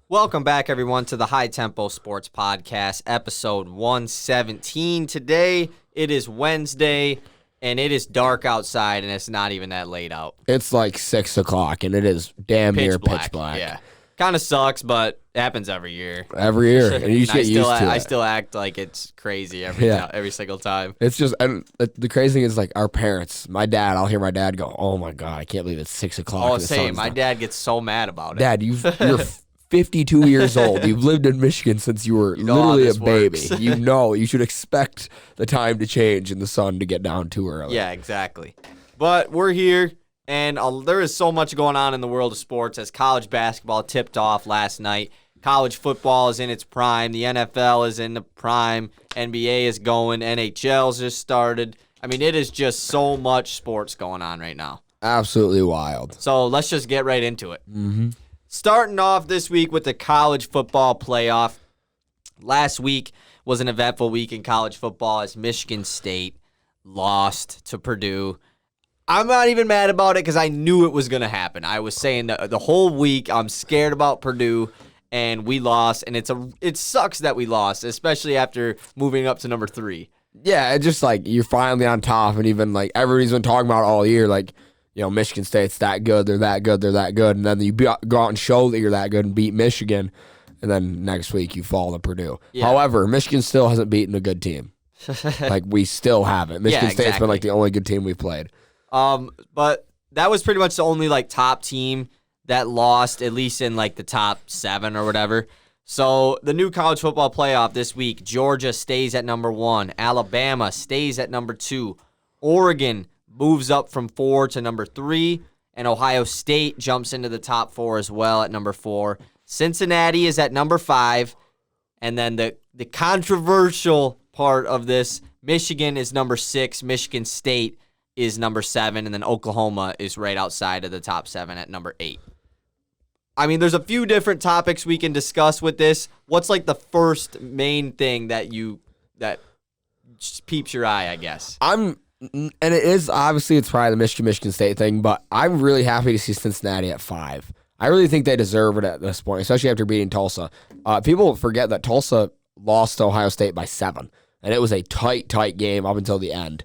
Welcome back, everyone, to the High Tempo Sports Podcast, episode 117. Today, it is Wednesday, and it is dark outside, and it's not even that late out. It's like 6 o'clock, and it is damn near pitch black. Yeah. Kind of sucks, but it happens every year. Every year, and you just get used to it. I still act like it's crazy every single time. It's just, and the crazy thing is, like, our parents, my dad, I'll hear my dad go, oh my God, I can't believe it's 6 o'clock. Oh, same. My dad gets so mad about it. Dad, you're 52 years old. You've lived in Michigan since you were literally a baby. You should expect the time to change and the sun to get down too early. Yeah, exactly. But we're here. And there is so much going on in the world of sports as college basketball tipped off last night. College football is in its prime. The NFL is in the prime. NBA is going. NHL's just started. I mean, it is just so much sports going on right now. Absolutely wild. So let's just get right into it. Mm-hmm. Starting off this week with the college football playoff. Last week was an eventful week in college football as Michigan State lost to Purdue. I'm not even mad about it because I knew it was going to happen. I was saying the whole week I'm scared about Purdue, and we lost, and it sucks that we lost, especially after moving up to number 3. Yeah, it's just like you're finally on top, and even like everybody's been talking about it all year, like, you know, Michigan State's that good, they're that good, they're that good, and then you go out and show that you're that good and beat Michigan, and then next week you fall to Purdue. Yeah. However, Michigan still hasn't beaten a good team. Like, we still haven't. Michigan State's been like the only good team we've played. But that was pretty much the only like top team that lost, at least in like the top 7 or whatever. So the new college football playoff this week, Georgia stays at number 1. Alabama stays at number 2. Oregon moves up from 4 to number 3. And Ohio State jumps into the top 4 as well at number 4. Cincinnati is at number 5. And then the controversial part of this, Michigan is number 6. Michigan State is number 7, and then Oklahoma is right outside of the top 7 at number 8. I mean, there's a few different topics we can discuss with this. What's like the first main thing that peeps your eye, I guess? And it is, obviously, it's probably the Michigan State thing, but I'm really happy to see Cincinnati at 5. I really think they deserve it at this point, especially after beating Tulsa. People forget that Tulsa lost to Ohio State by 7, and it was a tight game up until the end.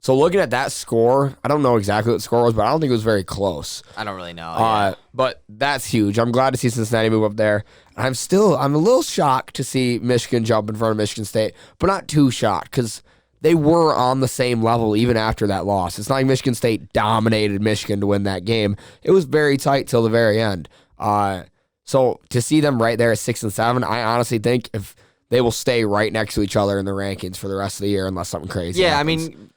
So looking at that score, I don't know exactly what the score was, but I don't think it was very close. I don't really know. But that's huge. I'm glad to see Cincinnati move up there. I'm a little shocked to see Michigan jump in front of Michigan State, but not too shocked because they were on the same level even after that loss. It's not like Michigan State dominated Michigan to win that game. It was very tight till the very end. So to see them right there at 6 and 7, I honestly think if they will stay right next to each other in the rankings for the rest of the year unless something crazy happens. I mean,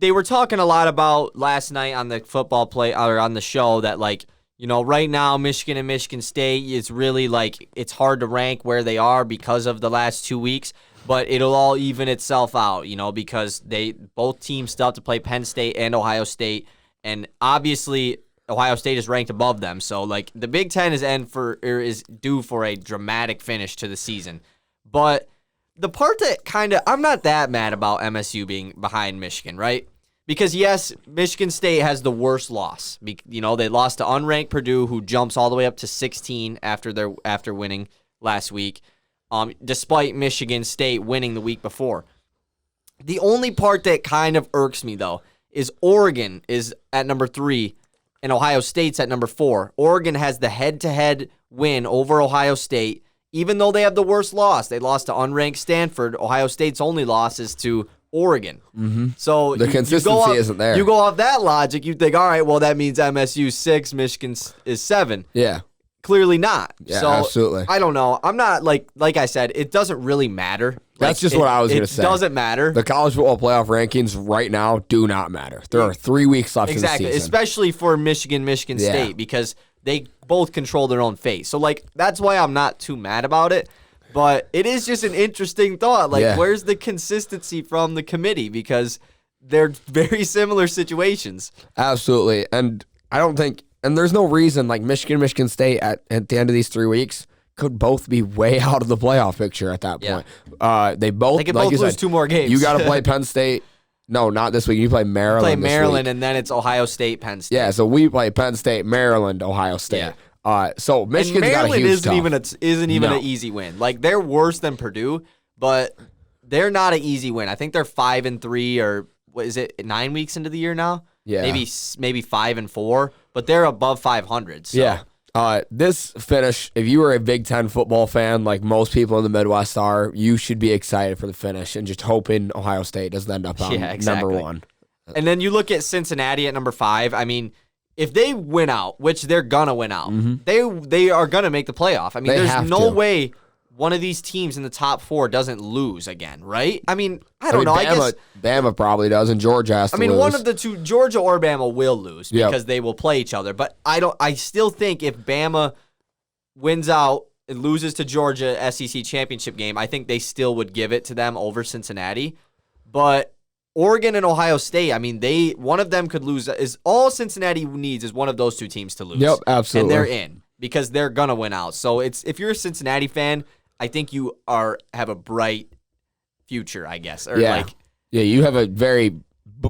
they were talking a lot about last night on the football play or on the show that, like, you know, right now Michigan and Michigan State is really like it's hard to rank where they are because of the last 2 weeks, but it'll all even itself out, you know, because both teams still have to play Penn State and Ohio State, and obviously Ohio State is ranked above them, so like the Big Ten is due for a dramatic finish to the season, but. The part that I'm not that mad about MSU being behind Michigan, right? Because, yes, Michigan State has the worst loss. You know, they lost to unranked Purdue, who jumps all the way up to 16 after winning last week, despite Michigan State winning the week before. The only part that kind of irks me, though, is Oregon is at number 3 and Ohio State's at number 4. Oregon has the head-to-head win over Ohio State. Even though they have the worst loss, they lost to unranked Stanford. Ohio State's only loss is to Oregon. Mm-hmm. So the consistency isn't there. You go off that logic, you think, all right, well, that means MSU's 6, Michigan is 7. Yeah. Clearly not. Yeah, so, absolutely. I don't know. I'm not, like I said, it doesn't really matter. That's just what I was going to say. It doesn't matter. The college football playoff rankings right now do not matter. There are 3 weeks left in the season. Especially for Michigan State, because they both control their own fate. So, like, that's why I'm not too mad about it. But it is just an interesting thought. Like, where's the consistency from the committee? Because they're very similar situations. Absolutely. And I don't think, and there's no reason, like, Michigan State at the end of these 3 weeks could both be way out of the playoff picture at that point. They could both lose 2 more games. You got to play Penn State. No, not this week. You play Maryland. And then it's Ohio State, Penn State. Yeah, so we play Penn State, Maryland, Ohio State. So And Michigan's got a Maryland huge isn't even No. an easy win. Like, they're worse than Purdue, but they're not an easy win. I think they're 5-3, or what is it, 9 weeks into the year now? Yeah. Maybe 5-4, but they're above 500. So. Yeah. This finish, if you were a Big Ten football fan, like most people in the Midwest are, you should be excited for the finish and just hoping Ohio State doesn't end up on number 1. And then you look at Cincinnati at number 5. I mean, if they win out, which they're gonna win out, they are gonna make the playoff. I mean, there's no way one of these teams in the top 4 doesn't lose again, right? I mean, I don't know. I guess Bama probably does, and Georgia has to lose. I mean, one of the two, Georgia or Bama, will lose because they will play each other. But I still think if Bama wins out and loses to Georgia SEC championship game, I think they still would give it to them over Cincinnati. But Oregon and Ohio State, I mean, one of them could lose. Is all Cincinnati needs is one of those two teams to lose. Yep, absolutely. And they're in because they're gonna win out. So if you're a Cincinnati fan, I think you have a bright future, I guess. Or you have a very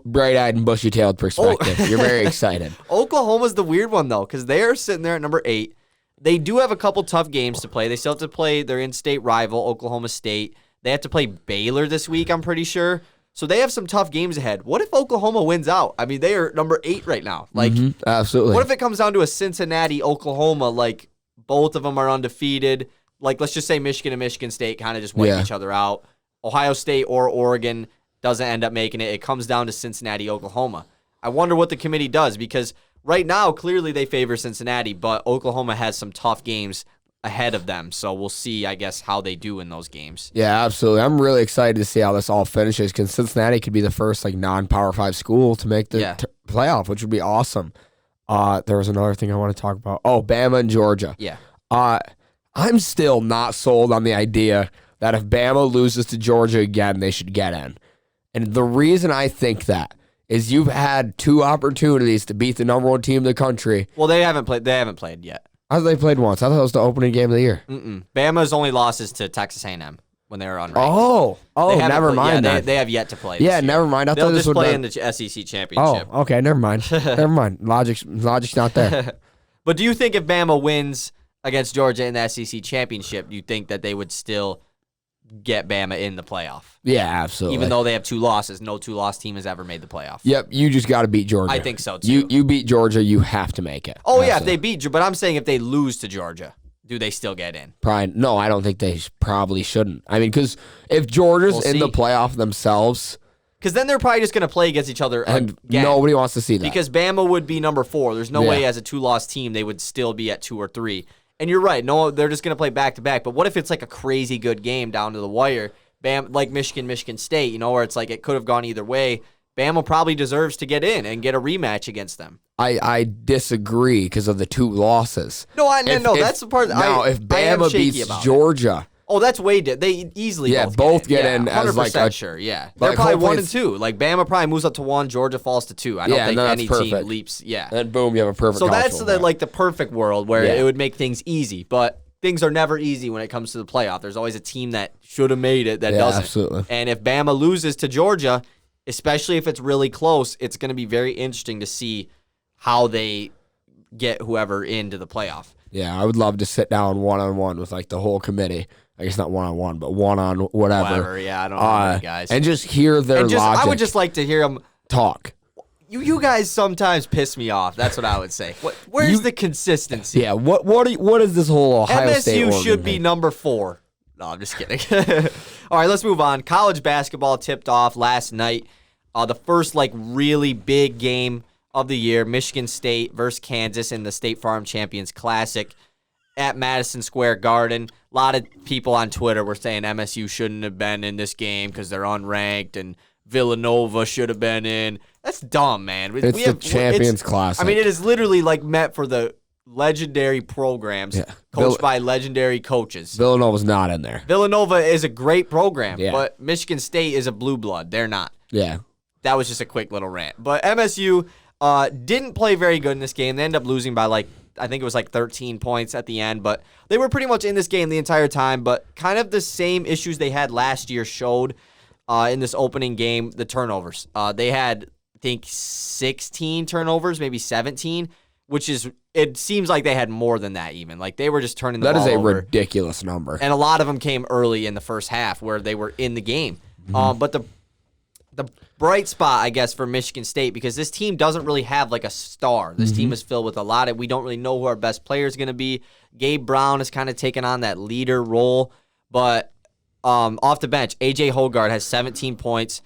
bright-eyed and bushy-tailed perspective. You're very excited. Oklahoma's the weird one, though, because they are sitting there at number 8. They do have a couple tough games to play. They still have to play their in-state rival, Oklahoma State. They have to play Baylor this week, I'm pretty sure. So they have some tough games ahead. What if Oklahoma wins out? I mean, they are number 8 right now. Like, absolutely. What if it comes down to a Cincinnati, Oklahoma, like both of them are undefeated? Like, let's just say Michigan and Michigan State kind of just wipe each other out. Ohio State or Oregon doesn't end up making it. It comes down to Cincinnati, Oklahoma. I wonder what the committee does, because right now, clearly they favor Cincinnati, but Oklahoma has some tough games ahead of them. So we'll see, I guess, how they do in those games. Yeah, absolutely. I'm really excited to see how this all finishes, because Cincinnati could be the first non-Power 5 school to make the playoff, which would be awesome. There was another thing I want to talk about. Oh, Bama and Georgia. Yeah. I'm still not sold on the idea that if Bama loses to Georgia again, they should get in. And the reason I think that is you've had 2 opportunities to beat the number 1 team in the country. Well, they haven't played yet. I thought they played once. I thought it was the opening game of the year. Bama's only losses to Texas A&M when they were unranked. Oh, never mind. Yeah, they have yet to play. Yeah, never mind. I They'll thought this just would play in the SEC championship. Oh, okay, never mind. Never mind. Logic's not there. But do you think if Bama wins against Georgia in the SEC championship, you think that they would still get Bama in the playoff? Yeah, absolutely. Even though they have 2 losses, no 2-loss team has ever made the playoff. Yep, you just got to beat Georgia. I think so, too. You beat Georgia, you have to make it. Oh, absolutely. Yeah, if they beat you. But I'm saying if they lose to Georgia, do they still get in? No, I don't think they probably shouldn't. I mean, because if Georgia's in the playoff themselves... Because then they're probably just going to play against each other again. Nobody wants to see that. Because Bama would be number 4. There's no way as a 2-loss team they would still be at 2 or 3. And you're right. No, they're just going to play back-to-back. But what if it's like a crazy good game down to the wire? Like Michigan State, where it's like it could have gone either way. Bama probably deserves to get in and get a rematch against them. I disagree because of the 2 losses. No, that's the part. Now, if Bama beats Georgia... Oh, that's way They easily both get in as 100% sure, yeah. They're probably 1 and 2. Like, Bama probably moves up to 1, Georgia falls to 2. I don't think any team leaps. Yeah. And boom, you have a perfect So that's the perfect world where it would make things easy. But things are never easy when it comes to the playoff. There's always a team that should have made it that doesn't. Absolutely. And if Bama loses to Georgia, especially if it's really close, it's going to be very interesting to see how they get whoever into the playoff. Yeah, I would love to sit down one-on-one with the whole committee. I guess not one-on-one, but one-on whatever. Yeah, I don't know, guys. And just hear their logic. I would just like to hear them talk. You guys sometimes piss me off. That's what I would say. Where's the consistency? Yeah, what is this whole Ohio State MSU should be number 4. No, I'm just kidding. All right, let's move on. College basketball tipped off last night. The first really big game of the year, Michigan State versus Kansas in the State Farm Champions Classic at Madison Square Garden. A lot of people on Twitter were saying MSU shouldn't have been in this game because they're unranked, and Villanova should have been in. That's dumb, man. It's the Champions Classic. I mean, it is literally meant for the legendary programs coached by legendary coaches. Villanova's not in there. Villanova is a great program, but Michigan State is a blue blood. They're not. Yeah. That was just a quick little rant. But MSU didn't play very good in this game. They ended up losing by I think it was 13 points at the end, but they were pretty much in this game the entire time. But kind of the same issues they had last year showed in this opening game, the turnovers. They had, I think, 16 turnovers, maybe 17, which is it seems like they had more than that even. Like, they were just turning the That ball is a over. ridiculous number. And a lot of them came early in the first half where they were in the game. But the bright spot, I guess, for Michigan State, because this team doesn't really have like a star. This team is filled with a lot of, we don't really know who our best player is going to be. Gabe Brown has kind of taken on that leader role. But off the bench, A.J. Hogard has 17 points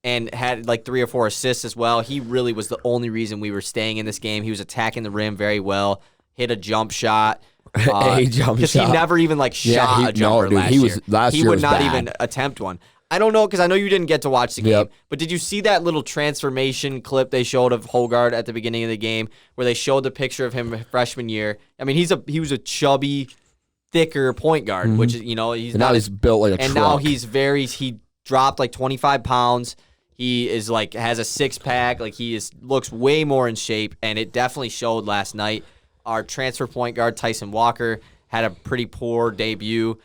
and had like 3 or 4 assists as well. He really was the only reason we were staying in this game. He was attacking the rim very well, hit a jump shot. A jump shot. Because he never even like shot a jumper last year. He would not even attempt one. I don't know, because I know you didn't get to watch the game, but did you see that little transformation clip they showed of Hogard at the beginning of the game where they showed the picture of him freshman year? I mean, he was a chubby, thicker point guard, which is, now he's built like a and truck. now he dropped like 25 pounds. He is like has a 6-pack. Like, looks way more in shape, and it definitely showed last night. Our transfer point guard Tyson Walker had a pretty poor debut.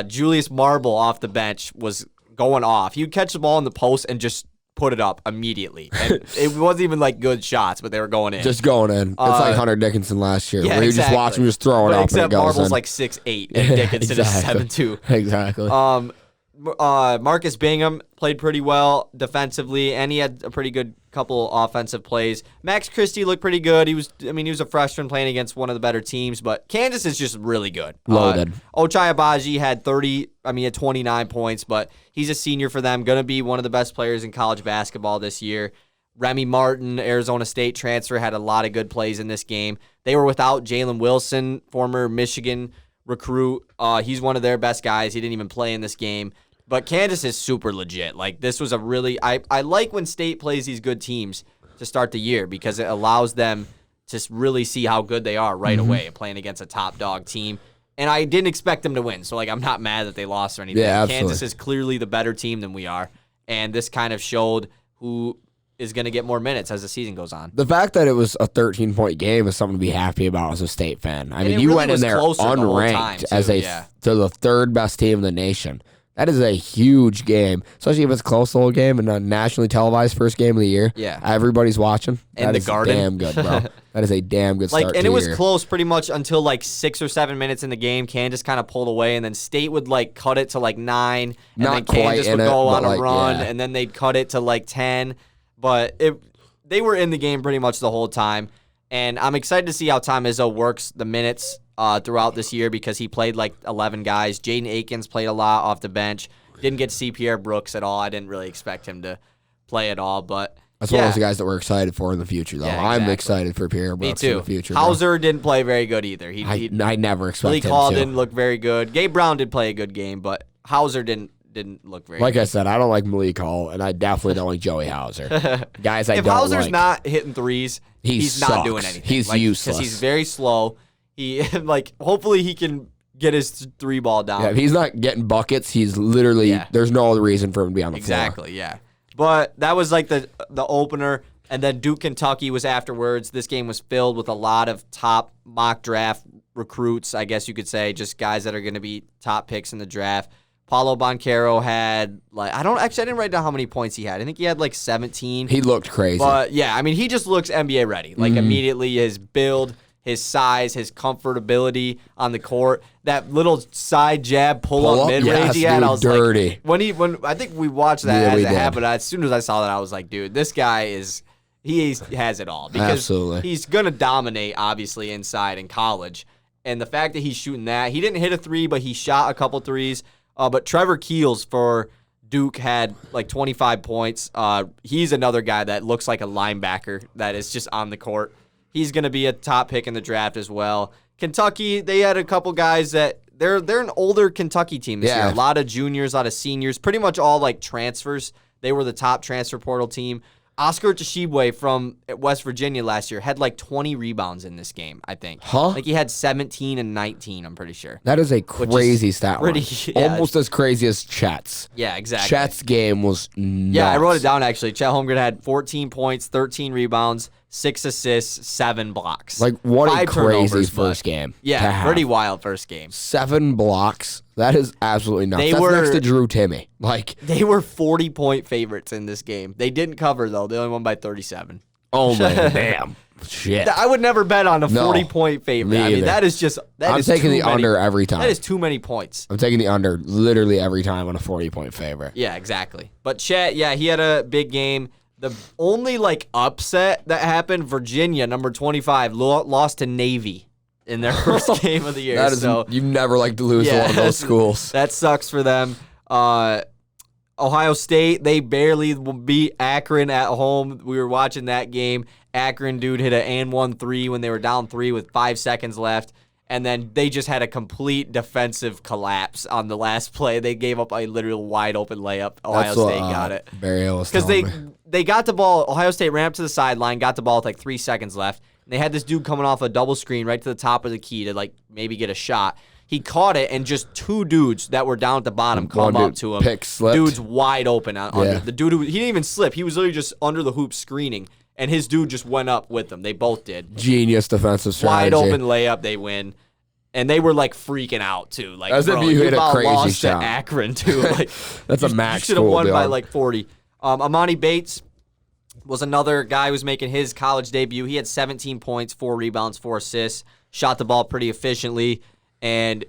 Julius Marble off the bench was going off. He would catch the ball in the post and just put it up immediately. And it wasn't even like good shots, but they were going in. Just going in. It's like Hunter Dickinson last year, where you exactly. just watch him just throw it up except and it goes Marble's in. like 6'8", and Dickinson is 7'2". Exactly. Marcus Bingham played pretty well defensively, and he had a pretty good couple offensive plays. Max Christie looked pretty good. He was a freshman playing against one of the better teams, but Kansas is just really good. Loaded. Ochai Agbaji had 29 points, but he's a senior for them, going to be one of the best players in college basketball this year. Remy Martin, Arizona State transfer, had a lot of good plays in this game. They were without Jalen Wilson, former Michigan recruit. He's one of their best guys. He didn't even play in this game. But Kansas is super legit. Like, this was a really I like when State plays these good teams to start the year, because it allows them to really see how good they are right away, playing against a top dog team. And I didn't expect them to win, so like I'm not mad that they lost or anything. Yeah, absolutely. Kansas is clearly the better team than we are, and this kind of showed who is going to get more minutes as the season goes on. The fact that it was a 13-point game is something to be happy about as a State fan. I mean, you really went in there unranked as to the third best team in the nation. That is a huge game, especially if it's close the whole game and a nationally televised first game of the year. Yeah. Everybody's watching. And the Garden. Damn good, bro. That is a damn good start. And it was close pretty much until like 6 or 7 minutes in the game. Kansas kind of pulled away, and then State would like cut it to like 9, and then Kansas would go on a run, and then they'd cut it to like 10. But they were in the game pretty much the whole time. And I'm excited to see how Tom Izzo works the minutes throughout this year, because he played like 11 guys. Jaden Akins played a lot off the bench. Didn't get to see Pierre Brooks at all. I didn't really expect him to play at all. But that's one of those guys that we're excited for in the future, though. Yeah, I'm excited for Pierre Brooks in the future. Hauser didn't play very good either. I never expected him to. Lee Call didn't look very good. Gabe Brown did play a good game, but Hauser didn't look very good. Like I said, I don't like Malik Hall, and I definitely don't like Joey Hauser. Guys, if Hauser's not hitting threes, he's not doing anything. He's useless. Because he's very slow. He hopefully he can get his 3-ball down. Yeah, if he's not getting buckets, he's literally there's no other reason for him to be on the floor. Exactly, yeah. But that was like the opener, and then Duke Kentucky was afterwards. This game was filled with a lot of top mock draft recruits, I guess you could say, just guys that are going to be top picks in the draft. Paulo Banchero had I didn't write down how many points he had. I think he had like 17. He looked crazy. But yeah, I mean, he just looks NBA ready. Like immediately his build, his size, his comfortability on the court, that little side jab pull up mid range he had. Dude, I was dirty. Like, when I think we watched that as it happened. As soon as I saw that, I was like, dude, this guy he has it all, because he's gonna dominate obviously inside in college. And the fact that he's shooting that, he didn't hit a 3, but he shot a couple threes. But Trevor Keels for Duke had like 25 points. He's another guy that looks like a linebacker that is just on the court. He's going to be a top pick in the draft as well. Kentucky, they had a couple guys that they're an older Kentucky team this year. A lot of juniors, a lot of seniors, pretty much all like transfers. They were the top transfer portal team. Oscar Tshiebwe from West Virginia last year had like 20 rebounds in this game, I think. Like he had 17 and 19, I'm pretty sure. That is a crazy stat line. Yeah, almost as crazy as Chet's. Yeah, exactly. Chet's game was nuts. Yeah, I wrote it down actually. Chet Holmgren had 14 points, 13 rebounds, 6 assists, 7 blocks. Like, what a crazy first game. Yeah, pretty wild first game. 7 blocks. That is absolutely nuts. That's next to Drew Timme. They were 40-point favorites in this game. They didn't cover, though. They only won by 37. Oh, man. Damn. Shit. I would never bet on a No, 40-point favorite. me I mean, either. that is just I'm taking the under every time. That is too many points. I'm taking the under literally every time on a 40-point favorite. Yeah, exactly. But Chet, yeah, he had a big game. The only upset that happened, Virginia, number 25, lost to Navy in their first game of the year. That is, you never like to lose to one of those schools. That sucks for them. Ohio State, they barely beat Akron at home. We were watching that game. Akron, dude, hit an and 1-3 when they were down 3 with 5 seconds left. And then they just had a complete defensive collapse on the last play. They gave up a literal wide open layup. Ohio State got it. Because they got the ball. Ohio State ran up to the sideline, got the ball with 3 seconds left. And they had this dude coming off a double screen right to the top of the key to maybe get a shot. He caught it, and just 2 dudes that were down at the bottom come up to him. Pick slipped. Dude's wide open. The dude he didn't even slip. He was literally just under the hoop screening, and his dude just went up with him. They both did. Genius defensive strategy. Wide open layup, they win. And they were freaking out too. As if you hit a crazy lost shot. to Akron too. That's a max. You should have won by 40. Amani Bates was another guy who was making his college debut. He had 17 points, 4 rebounds, 4 assists, shot the ball pretty efficiently. And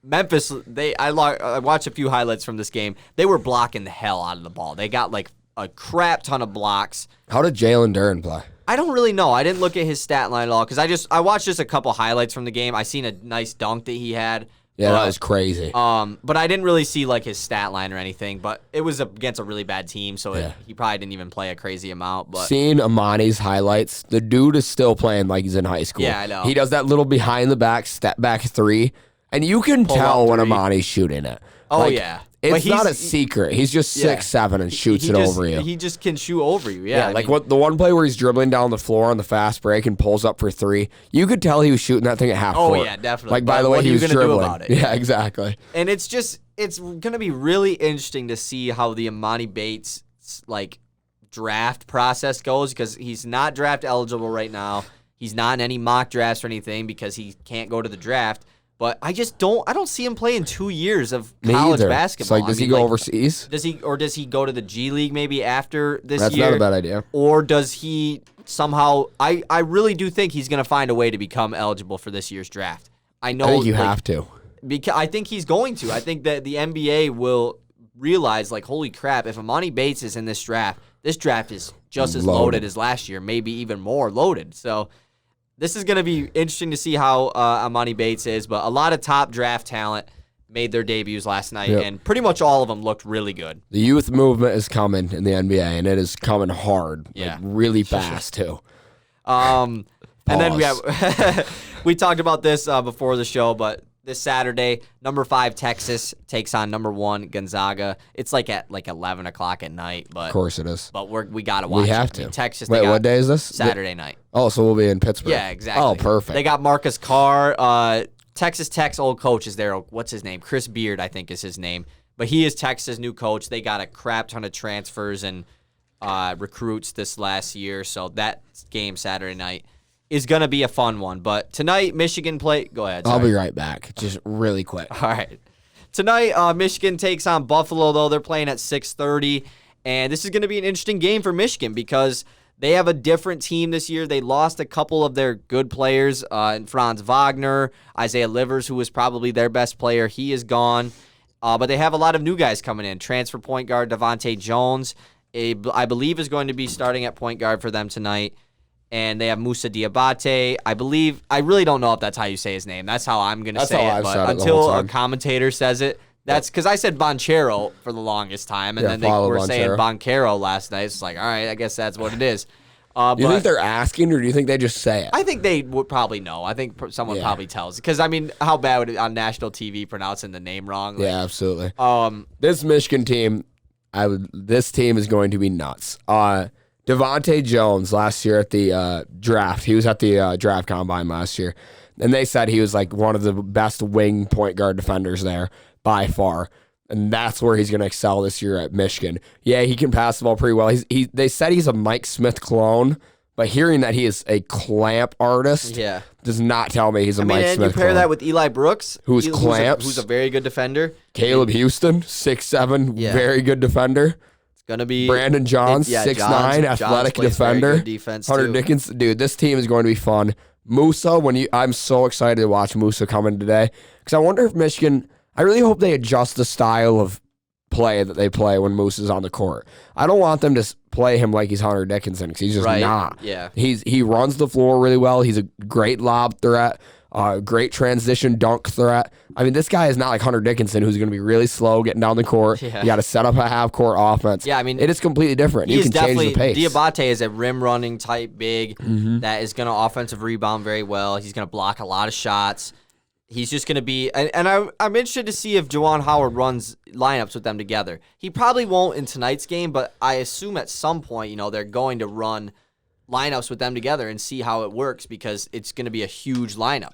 Memphis, I watched a few highlights from this game. They were blocking the hell out of the ball. They got a crap ton of blocks. How did Jalen Duren play? I don't really know. I didn't look at his stat line at all because I watched just a couple highlights from the game. I seen a nice dunk that he had. Yeah, that was crazy. But I didn't really see his stat line or anything. But it was against a really bad team, so he probably didn't even play a crazy amount. But seeing Amani's highlights, the dude is still playing like he's in high school. Yeah, I know. He does that little behind the back step back 3, and you can tell when Amani's shooting it. Oh yeah. It's not a secret. He's just 6'7" and shoots it over you. He just can shoot over you. Yeah. The one play where he's dribbling down the floor on the fast break and pulls up for 3. You could tell he was shooting that thing at half court. Oh yeah, definitely. By the way, he was dribbling. Do about it? Yeah, exactly. And it's gonna be really interesting to see how the Amani Bates draft process goes because he's not draft eligible right now. He's not in any mock drafts or anything because he can't go to the draft. But I don't see him playing 2 years of college basketball. It's does he go overseas? Does he go to the G League maybe after this year? That's not a bad idea. Or does he somehow, I really do think he's going to find a way to become eligible for this year's draft. I think you have to. Because I think he's going to. I think that the NBA will realize, holy crap, if Amani Bates is in this draft is just as loaded as last year, maybe even more loaded. So this is going to be interesting to see how Amani Bates is, but a lot of top draft talent made their debuts last night, and pretty much all of them looked really good. The youth movement is coming in the NBA, and it is coming hard, really fast too. And then we talked about this before the show, but this Saturday, number 5 Texas takes on number 1 Gonzaga. It's at 11 o'clock at night, but of course it is. But we got to watch. We have to. I mean, Texas. Wait, what day is this? Saturday night. Oh, so we'll be in Pittsburgh. Yeah, exactly. Oh, perfect. They got Marcus Carr. Texas Tech's old coach is there. What's his name? Chris Beard, I think is his name. But he is Texas' new coach. They got a crap ton of transfers and recruits this last year. So that game Saturday night is going to be a fun one. But tonight, Michigan play. Go ahead. Sorry. I'll be right back. Just really quick. All right. Tonight, Michigan takes on Buffalo, though. They're playing at 6:30. And this is going to be an interesting game for Michigan because they have a different team this year. They lost a couple of their good players, Franz Wagner, Isaiah Livers, who was probably their best player. He is gone. But they have a lot of new guys coming in. Transfer point guard Devontae Jones, I believe, is going to be starting at point guard for them tonight. And they have Moussa Diabate. I really don't know if that's how you say his name. That's how I'm going to say it. But until a commentator says it, that's because I said Bonchero for the longest time. And then they were saying Boncaro last night. It's all right, I guess that's what it is. Do you think they're asking, or do you think they just say it? I think they would probably know. I think someone probably tells. Because, how bad would it on national TV pronouncing the name wrong? Yeah, absolutely. This Michigan team, this team is going to be nuts. Devontae Jones last year at the draft, he was at the draft combine last year, and they said he was one of the best wing point guard defenders there by far. And that's where he's going to excel this year at Michigan. Yeah, he can pass the ball pretty well. They said he's a Mike Smith clone, but hearing that he is a clamp artist does not tell me he's a Mike Smith clone. And you pair that with Eli Brooks, who's clamps. Who's a very good defender. Caleb Houston, 6'7", very good defender. gonna be Brandon Johns, 6'9", athletic defender. Defense Hunter too. Dickinson, dude, this team is going to be fun. Musa, I'm so excited to watch Musa come in today because I wonder if Michigan. I really hope they adjust the style of play that they play when Moose is on the court. I don't want them to play him like he's Hunter Dickinson because he's just not. Yeah. He runs the floor really well. He's a great lob threat, great transition dunk threat. I mean, this guy is not like Hunter Dickinson, who's going to be really slow getting down the court. Yeah. You got to set up a half-court offense. Yeah, I mean, it is completely different. You can change the pace. Diabate is a rim-running type big that is going to offensive rebound very well. He's going to block a lot of shots. He's just going to be, and I'm interested to see if Juwan Howard runs lineups with them together. He probably won't in tonight's game, but I assume at some point, they're going to run lineups with them together and see how it works because it's going to be a huge lineup.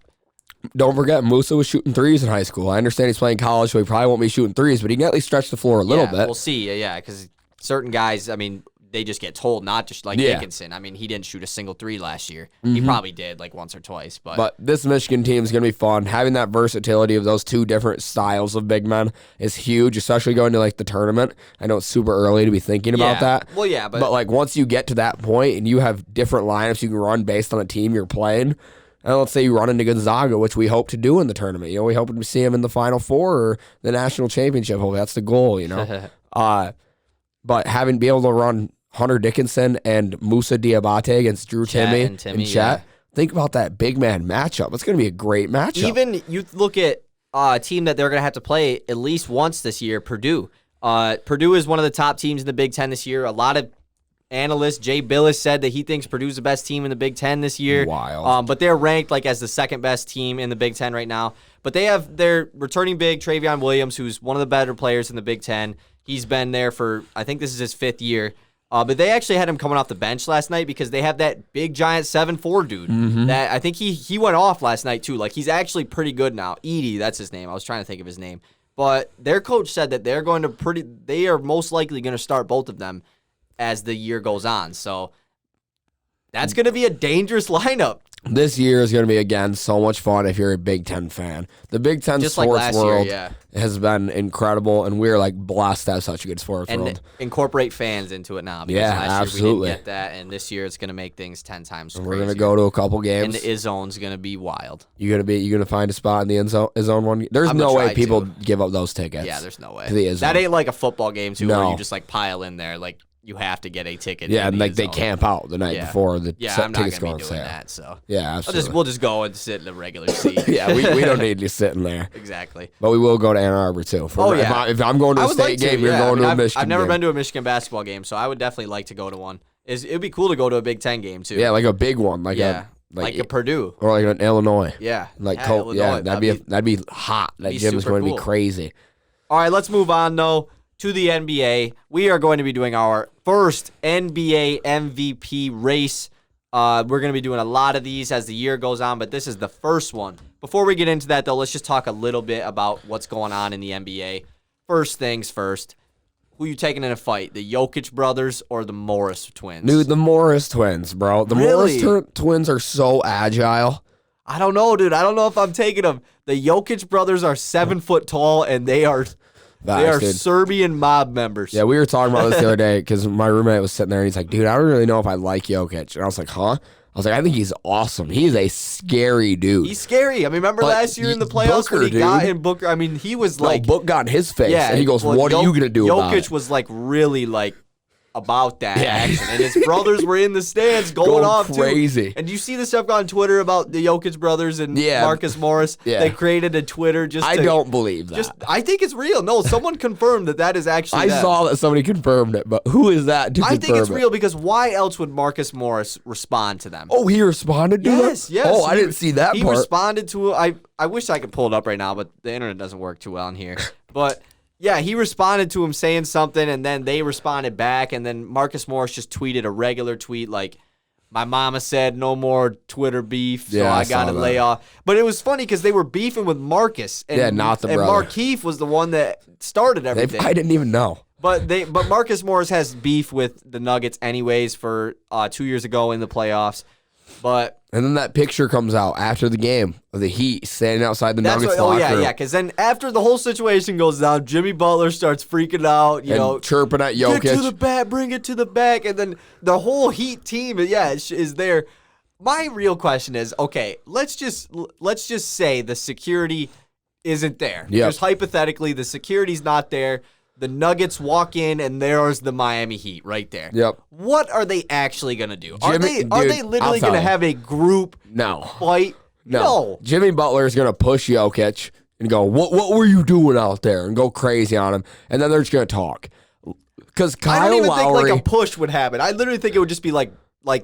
Don't forget, Musa was shooting threes in high school. I understand he's playing college, so he probably won't be shooting threes, but he can at least stretch the floor a little bit. We'll see, because certain guys, they just get told not to, like Dickinson. He didn't shoot a single three last year. He probably did, like once or twice. But this Michigan team is going to be fun. Having that versatility of those two different styles of big men is huge, especially going to like the tournament. I know it's super early to be thinking about that. Well, yeah, but like once you get to that point and you have different lineups you can run based on the team you're playing. And let's say you run into Gonzaga, which we hope to do in the tournament. We hope to see him in the Final Four or the national championship. Hopefully that's the goal, But be able to run Hunter Dickinson and Musa Diabate against Drew Timme and Chet. Think about that big man matchup. It's going to be a great matchup. Even you look at a team that they're going to have to play at least once this year, Purdue. Purdue is one of the top teams in the Big Ten this year. A lot of analyst Jay Billis said that he thinks Purdue's the best team in the Big Ten this year. Wild. But they're ranked like as the second best team in the Big Ten right now. But they have their returning big, Travion Williams, who's one of the better players in the Big Ten. He's been there for, I think this is his 5th year. But they actually had him coming off the bench last night because they have that big, giant 7'4" dude. That I think he went off last night too. Like he's actually pretty good now. Edie, that's his name. I was trying to think of his name. But their coach said that they are most likely going to start both of them as the year goes on. So that's going to be a dangerous lineup. This year is going to be, again, so much fun if you're a Big Ten fan. The Big Ten sports world has been incredible, and we're like blessed to have such a good sports world. And incorporate fans into it now. Because last year we didn't get that, and this year it's going to make things 10 times crazier. We're going to go to a couple games. And the IZZone's going to be wild. You going to find a spot in the IZZone one? There's no way people give up those tickets. Yeah, there's no way. To the IZZone. That ain't like a football game, too, where you just like pile in there. Like, you have to get a ticket. Yeah, and like they camp out the night before the I'm not tickets go gonna on be sale. doing that. So yeah, absolutely. We'll just go and sit in the regular seat. Yeah, we don't need you sitting there. Exactly. But we will go to Ann Arbor too. If I'm going to a state game, you're going to a Michigan. I've never been to a Michigan basketball game, so I would definitely like to go to one. It'd be cool to go to a Big Ten game too. Yeah, like a big one, like a Purdue or like an Illinois. Yeah, Illinois. That'd be hot. That gym is going to be crazy. All right, let's move on though to the NBA. We are going to be doing our first NBA MVP race. We're going to be doing a lot of these as the year goes on, but this is the first one. Before we get into that, though, let's just talk a little bit about what's going on in the NBA. First things first, who you taking in a fight, the Jokic brothers or the Morris twins? Dude, the Morris twins, bro. The Morris twins are so agile. I don't know, dude. I don't know if I'm taking them. The Jokic brothers are 7 foot tall, and they are Serbian mob members. Yeah, we were talking about this the other day because my roommate was sitting there and he's like, dude, I don't really know if I like Jokic. And I was like, huh? I was like, I think he's awesome. He's a scary dude. He's scary. Remember last year in the playoffs when he got in Booker? He was like... Book got in his face, and he goes, what are you going to do about it? Jokic was really about that action. And his brothers were in the stands going off crazy. Too. And do you see the stuff on Twitter about the Jokic brothers and Marcus Morris? Yeah. They created a Twitter I don't believe that. I think it's real. No, someone confirmed that is actually I saw that somebody confirmed it, but who is that to confirm I think it's real because why else would Marcus Morris respond to them? Oh, he responded to them? Yes. Oh, I didn't see that part. He responded to I wish I could pull it up right now, but the internet doesn't work too well in here. But... yeah, he responded to him saying something, and then they responded back, and then Marcus Morris just tweeted a regular tweet like, my mama said no more Twitter beef, so I got to lay off. But it was funny because they were beefing with Marcus. And, not the brother. And Markieff was the one that started everything. I didn't even know. But Marcus Morris has beef with the Nuggets anyways for 2 years ago in the playoffs. But And then that picture comes out after the game of the Heat standing outside the Nuggets locker room. yeah, because then after the whole situation goes down, Jimmy Butler starts freaking out, and chirping at Jokic. Get to the back, bring it to the back, and then the whole Heat team, is there. My real question is, okay, let's just say the security isn't there. Yep. Just hypothetically, the security's not there. The Nuggets walk in, and there's the Miami Heat right there. Yep. What are they actually going to do? Are Jimmy, they literally going to have a group fight? No. Jimmy Butler is going to push Jokic and go, what were you doing out there? And go crazy on him. And then they're just going to talk. Because Kyle I don't even Lowry, think like a push would happen. I literally think it would just be like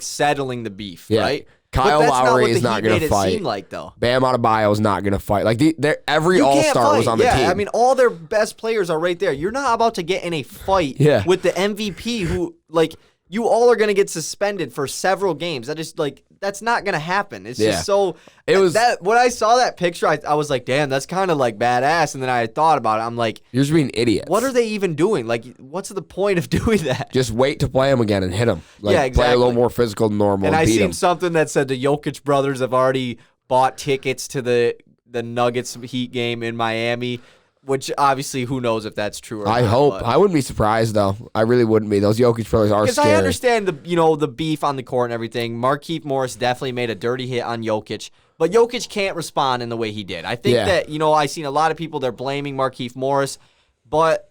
settling the beef, right? Kyle Lowry is not going to fight. Seem like, though. Bam Adebayo is not going to fight. Like every All-Star was on the team. I mean, all their best players are right there. You're not about to get in a fight with the MVP who, like, you all are going to get suspended for several games. That is like that's not going to happen. It's just so. It was that when I saw that picture, I was like, damn, that's kind of like badass. And then I thought about it. I'm like, you're just being idiots. What are they even doing? Like, what's the point of doing that? Just wait to play him again and hit him. Like, exactly. Play a little more physical than normal. And I seen him. something that said the Jokic brothers have already bought tickets to the Nuggets Heat game in Miami. Which obviously, who knows if that's true or not. I hope. I wouldn't be surprised though. I really wouldn't be. Those Jokic brothers are scary. Because I understand the beef on the court and everything. Markieff Morris definitely made a dirty hit on Jokic, but Jokic can't respond in the way he did. I think that I seen a lot of people they're blaming Markieff Morris, but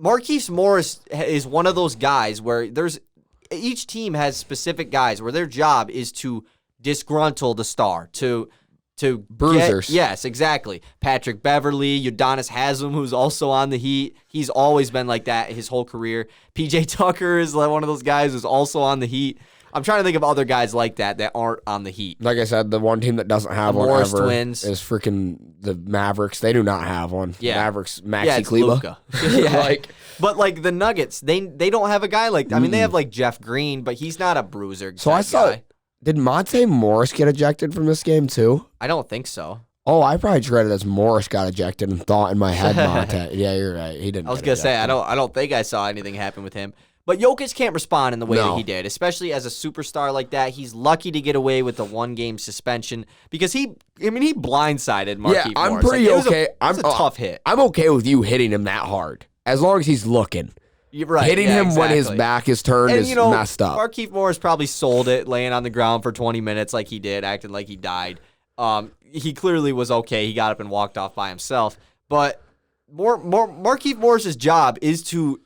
Markieff Morris is one of those guys where each team has specific guys where their job is to disgruntle the star to bruisers. Yes, exactly. Patrick Beverly, Udonis Haslem, who's also on the Heat. He's always been like that his whole career. PJ Tucker is like one of those guys who's also on the Heat. I'm trying to think of other guys like that aren't on the Heat. Like I said, the one team that doesn't have one Morris ever twins. is freaking the Mavericks. They do not have one. Yeah. Mavericks, Maxi Kleba. Luka. But like the Nuggets, they don't have a guy like that. I mean, they have like Jeff Green, but he's not a bruiser. So I saw. Did Monte Morris get ejected from this game too? I don't think so. Oh, I probably read it as Morris got ejected and thought in my head Monte. Yeah, you're right. He didn't. I was gonna say I don't think I saw anything happen with him. But Jokic can't respond in the way that he did, especially as a superstar like that. He's lucky to get away with the 1-game suspension because he blindsided Markieff Morris. Yeah, I'm pretty okay. It was a tough hit. I'm okay with you hitting him that hard as long as he's looking. You're right. Hitting him when his back is turned is messed up. Markieff Morris probably sold it, laying on the ground for 20 minutes like he did, acting like he died. He clearly was okay. He got up and walked off by himself. But Markieff Morris's job is to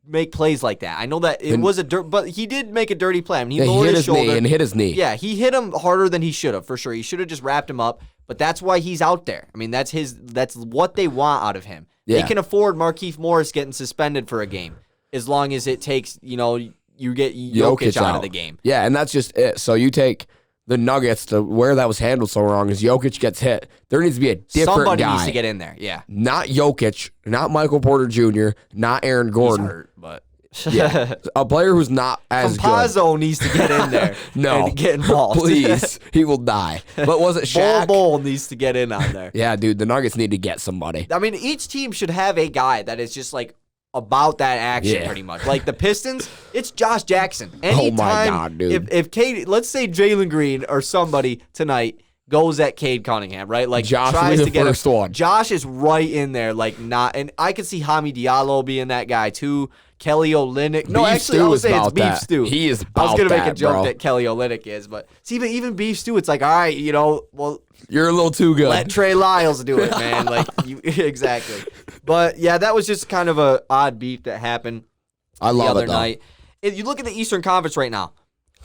make plays like that. I know that it was but he did make a dirty play. I mean, he lowered his shoulder knee and hit his knee. Yeah, he hit him harder than he should have, for sure. He should have just wrapped him up. But that's why he's out there. I mean, that's what they want out of him. Yeah. They can afford Markieff Morris getting suspended for a game. As long as it takes, you get Jokic out of the game. Yeah, and that's just it. So you take the Nuggets to where that was handled so wrong is Jokic gets hit. There needs to be a different Somebody guy. needs to get in there, yeah. Not Jokic, not Michael Porter Jr., not Aaron Gordon. He's hurt, but... yeah, a player who's not as Campazzo good. needs to get in there and get involved. Please, he will die. But was it Shaq? Bol needs to get in on there. Yeah, dude, the Nuggets need to get somebody. I mean, each team should have a guy that is just like about that action pretty much. Like the Pistons, it's Josh Jackson. Anytime, oh my God, dude. If Cade, let's say Jalen Green or somebody tonight goes at Cade Cunningham, right? Like Josh tries to get first one. Josh is right in there, like not. And I could see Hami Diallo being that guy too. Kelly Olynyk. No, actually, I would say it's Beef Stew. He is about I was gonna make a that, joke bro. that Kelly Olynyk is, but see, but even Beef Stew, it's like, all right, well, you're a little too good. Let Trey Lyles do it, man. Like exactly. But yeah, that was just kind of a odd beef that happened the other night. If you look at the Eastern Conference right now,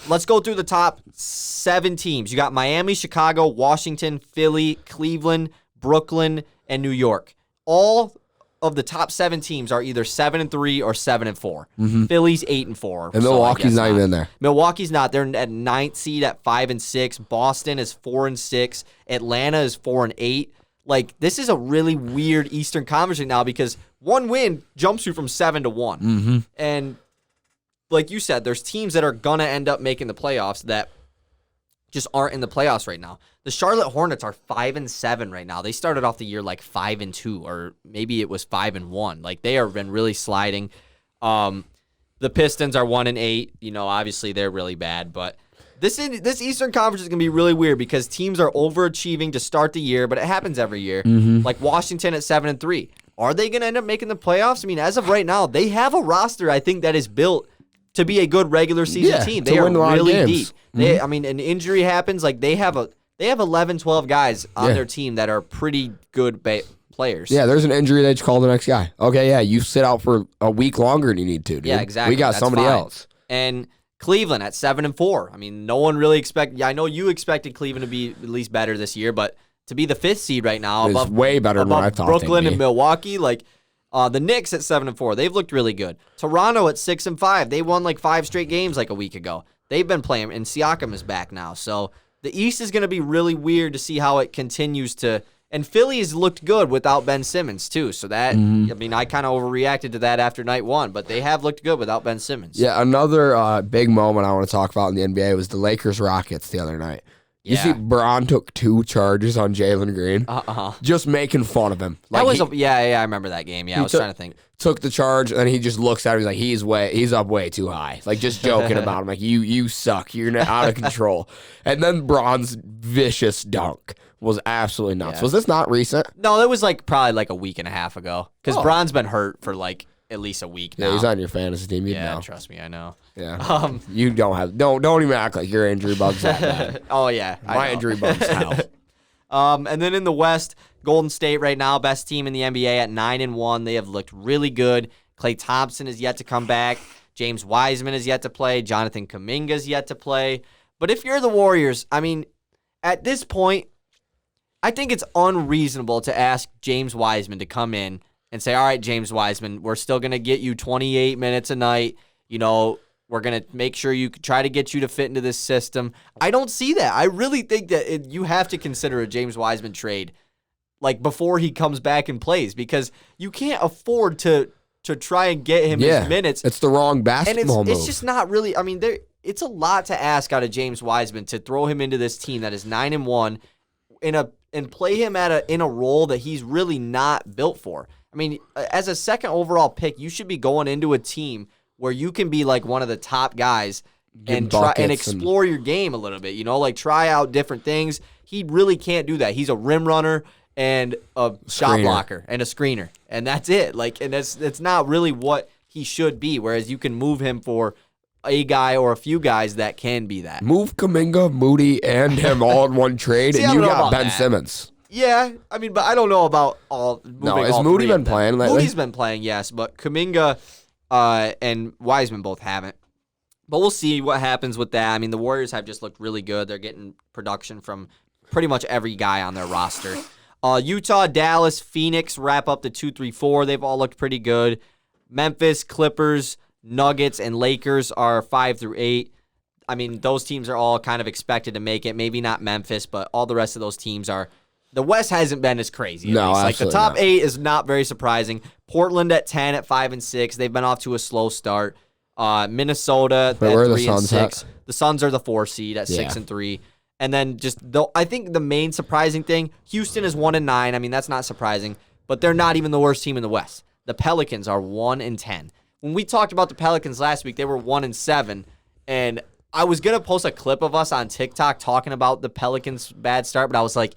let's go through the top 7 teams. You got Miami, Chicago, Washington, Philly, Cleveland, Brooklyn, and New York. All of the top 7 teams are either 7-3 or 7-4. Mm-hmm. Philly's 8-4. And Milwaukee's not even in there. Milwaukee's not. They're at 9th seed at 5-6. Boston is 4-6. Atlanta is 4-8. Like, this is a really weird Eastern Conference right now because one win jumps you from 7 to 1. Mm-hmm. And like you said, there's teams that are going to end up making the playoffs that just aren't in the playoffs right now. The Charlotte Hornets are 5-7 right now. They started off the year like 5-2, or maybe it was 5-1. Like, they have been really sliding. The Pistons are 1-8. Obviously they're really bad, but This Eastern Conference is going to be really weird because teams are overachieving to start the year, but it happens every year. Like Washington at 7-3. Are they going to end up making the playoffs? I mean, as of right now, they have a roster, I think, that is built to be a good regular season team. They are really deep. I mean, an injury happens, like they have 11, 12 guys on their team that are pretty good players. Yeah, there's an injury, they just call the next guy. Okay, yeah, you sit out for a week longer than you need to, dude. Yeah, exactly. We got somebody else. And Cleveland at 7-4. I mean, no one really expected. Yeah, I know you expected Cleveland to be at least better this year, but to be the 5th seed right now, above way better than what I thought. Brooklyn and Milwaukee, like the Knicks at 7-4. They've looked really good. Toronto at 6-5. They won like 5 straight games like a week ago. They've been playing, and Siakam is back now. So the East is going to be really weird to see how it continues to. And Philly has looked good without Ben Simmons, too. So that, I mean, I kind of overreacted to that after night 1, but they have looked good without Ben Simmons. Yeah, another big moment I want to talk about in the NBA was the Lakers-Rockets the other night. You see, Bron took 2 charges on Jalen Green, just making fun of him. Like that was I remember that game. Yeah, I was trying to think. Took the charge, and then he just looks at him. He's like, he's up way too high. Like, just joking about him. Like, you suck. You're out of control. And then Bron's vicious dunk was absolutely nuts. Was this not recent? No, it was probably like a week and a half ago. Because Bron's been hurt for like at least a week now. Yeah, he's on your fantasy team. You know. Trust me, I know. Yeah. You don't even act like your injury bug's that bad. Oh yeah, my injury bug's hell. And then in the West, Golden State right now, best team in the NBA at 9-1. They have looked really good. Klay Thompson is yet to come back. James Wiseman is yet to play. Jonathan Kuminga is yet to play. But if you're the Warriors, I mean, at this point, I think it's unreasonable to ask James Wiseman to come in and say, all right, James Wiseman, we're still going to get you 28 minutes a night. You know, we're going to make sure you try to get you to fit into this system. I don't see that. I really think that you have to consider a James Wiseman trade before he comes back and plays, because you can't afford to try and get him his minutes. It's the wrong basketball move. It's just not really. I mean, it's a lot to ask out of James Wiseman to throw him into this team that is 9-1 and play him in a role that he's really not built for. I mean, as a second overall pick, you should be going into a team where you can be like one of the top guys and try and explore your game a little bit. You know, try out different things. He really can't do that. He's a rim runner and a shot blocker and a screener, and that's it. And that's not really what he should be. Whereas you can move him for a guy or a few guys that can be that. Move Kuminga, Moody, and him all in one trade, and you got Ben Simmons. Yeah, I mean, but I don't know about all. Has Moody been playing lately? Moody's been playing, yes, but Kuminga and Wiseman both haven't. But we'll see what happens with that. I mean, the Warriors have just looked really good. They're getting production from pretty much every guy on their roster. Utah, Dallas, Phoenix wrap up the 2-3-4. They've all looked pretty good. Memphis, Clippers, Nuggets, and Lakers are 5-8. I mean, those teams are all kind of expected to make it. Maybe not Memphis, but all the rest of those teams are. The West hasn't been as crazy. No, the top 8 is not very surprising. Portland at 10 at 5-6. They've been off to a slow start. Minnesota at 3-6. The Suns are the 4 seed at 6-3. And then I think the main surprising thing, Houston is 1-9. I mean, that's not surprising, but they're not even the worst team in the West. The Pelicans are 1-10. When we talked about the Pelicans last week, they were 1-7, and I was gonna post a clip of us on TikTok talking about the Pelicans' bad start, but I was like,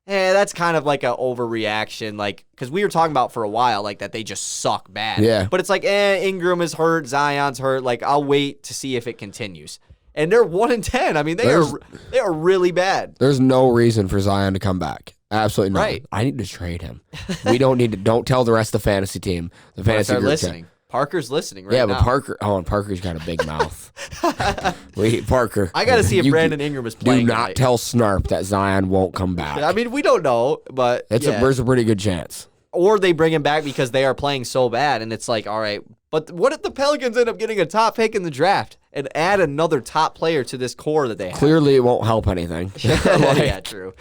that's kind of like an overreaction, because we were talking about for a while, that they just suck bad. Yeah. But it's Ingram is hurt, Zion's hurt. I'll wait to see if it continues. And they're 1-10. I mean, they are really bad. There's no reason for Zion to come back. Absolutely not. Right. I need to trade him. We don't need to. Don't tell the rest of the fantasy team. The fantasy group listening. Parker's listening right now. Yeah, but Parker. Oh, and Parker's got a big mouth. Wait, Parker. I got to see if Brandon Ingram is playing. Do not tell Snarp that Zion won't come back. I mean, we don't know, but there's a pretty good chance. Or they bring him back because they are playing so bad, and it's all right. But what if the Pelicans end up getting a top pick in the draft and add another top player to this core that they have? Clearly, it won't help anything. Yeah, true.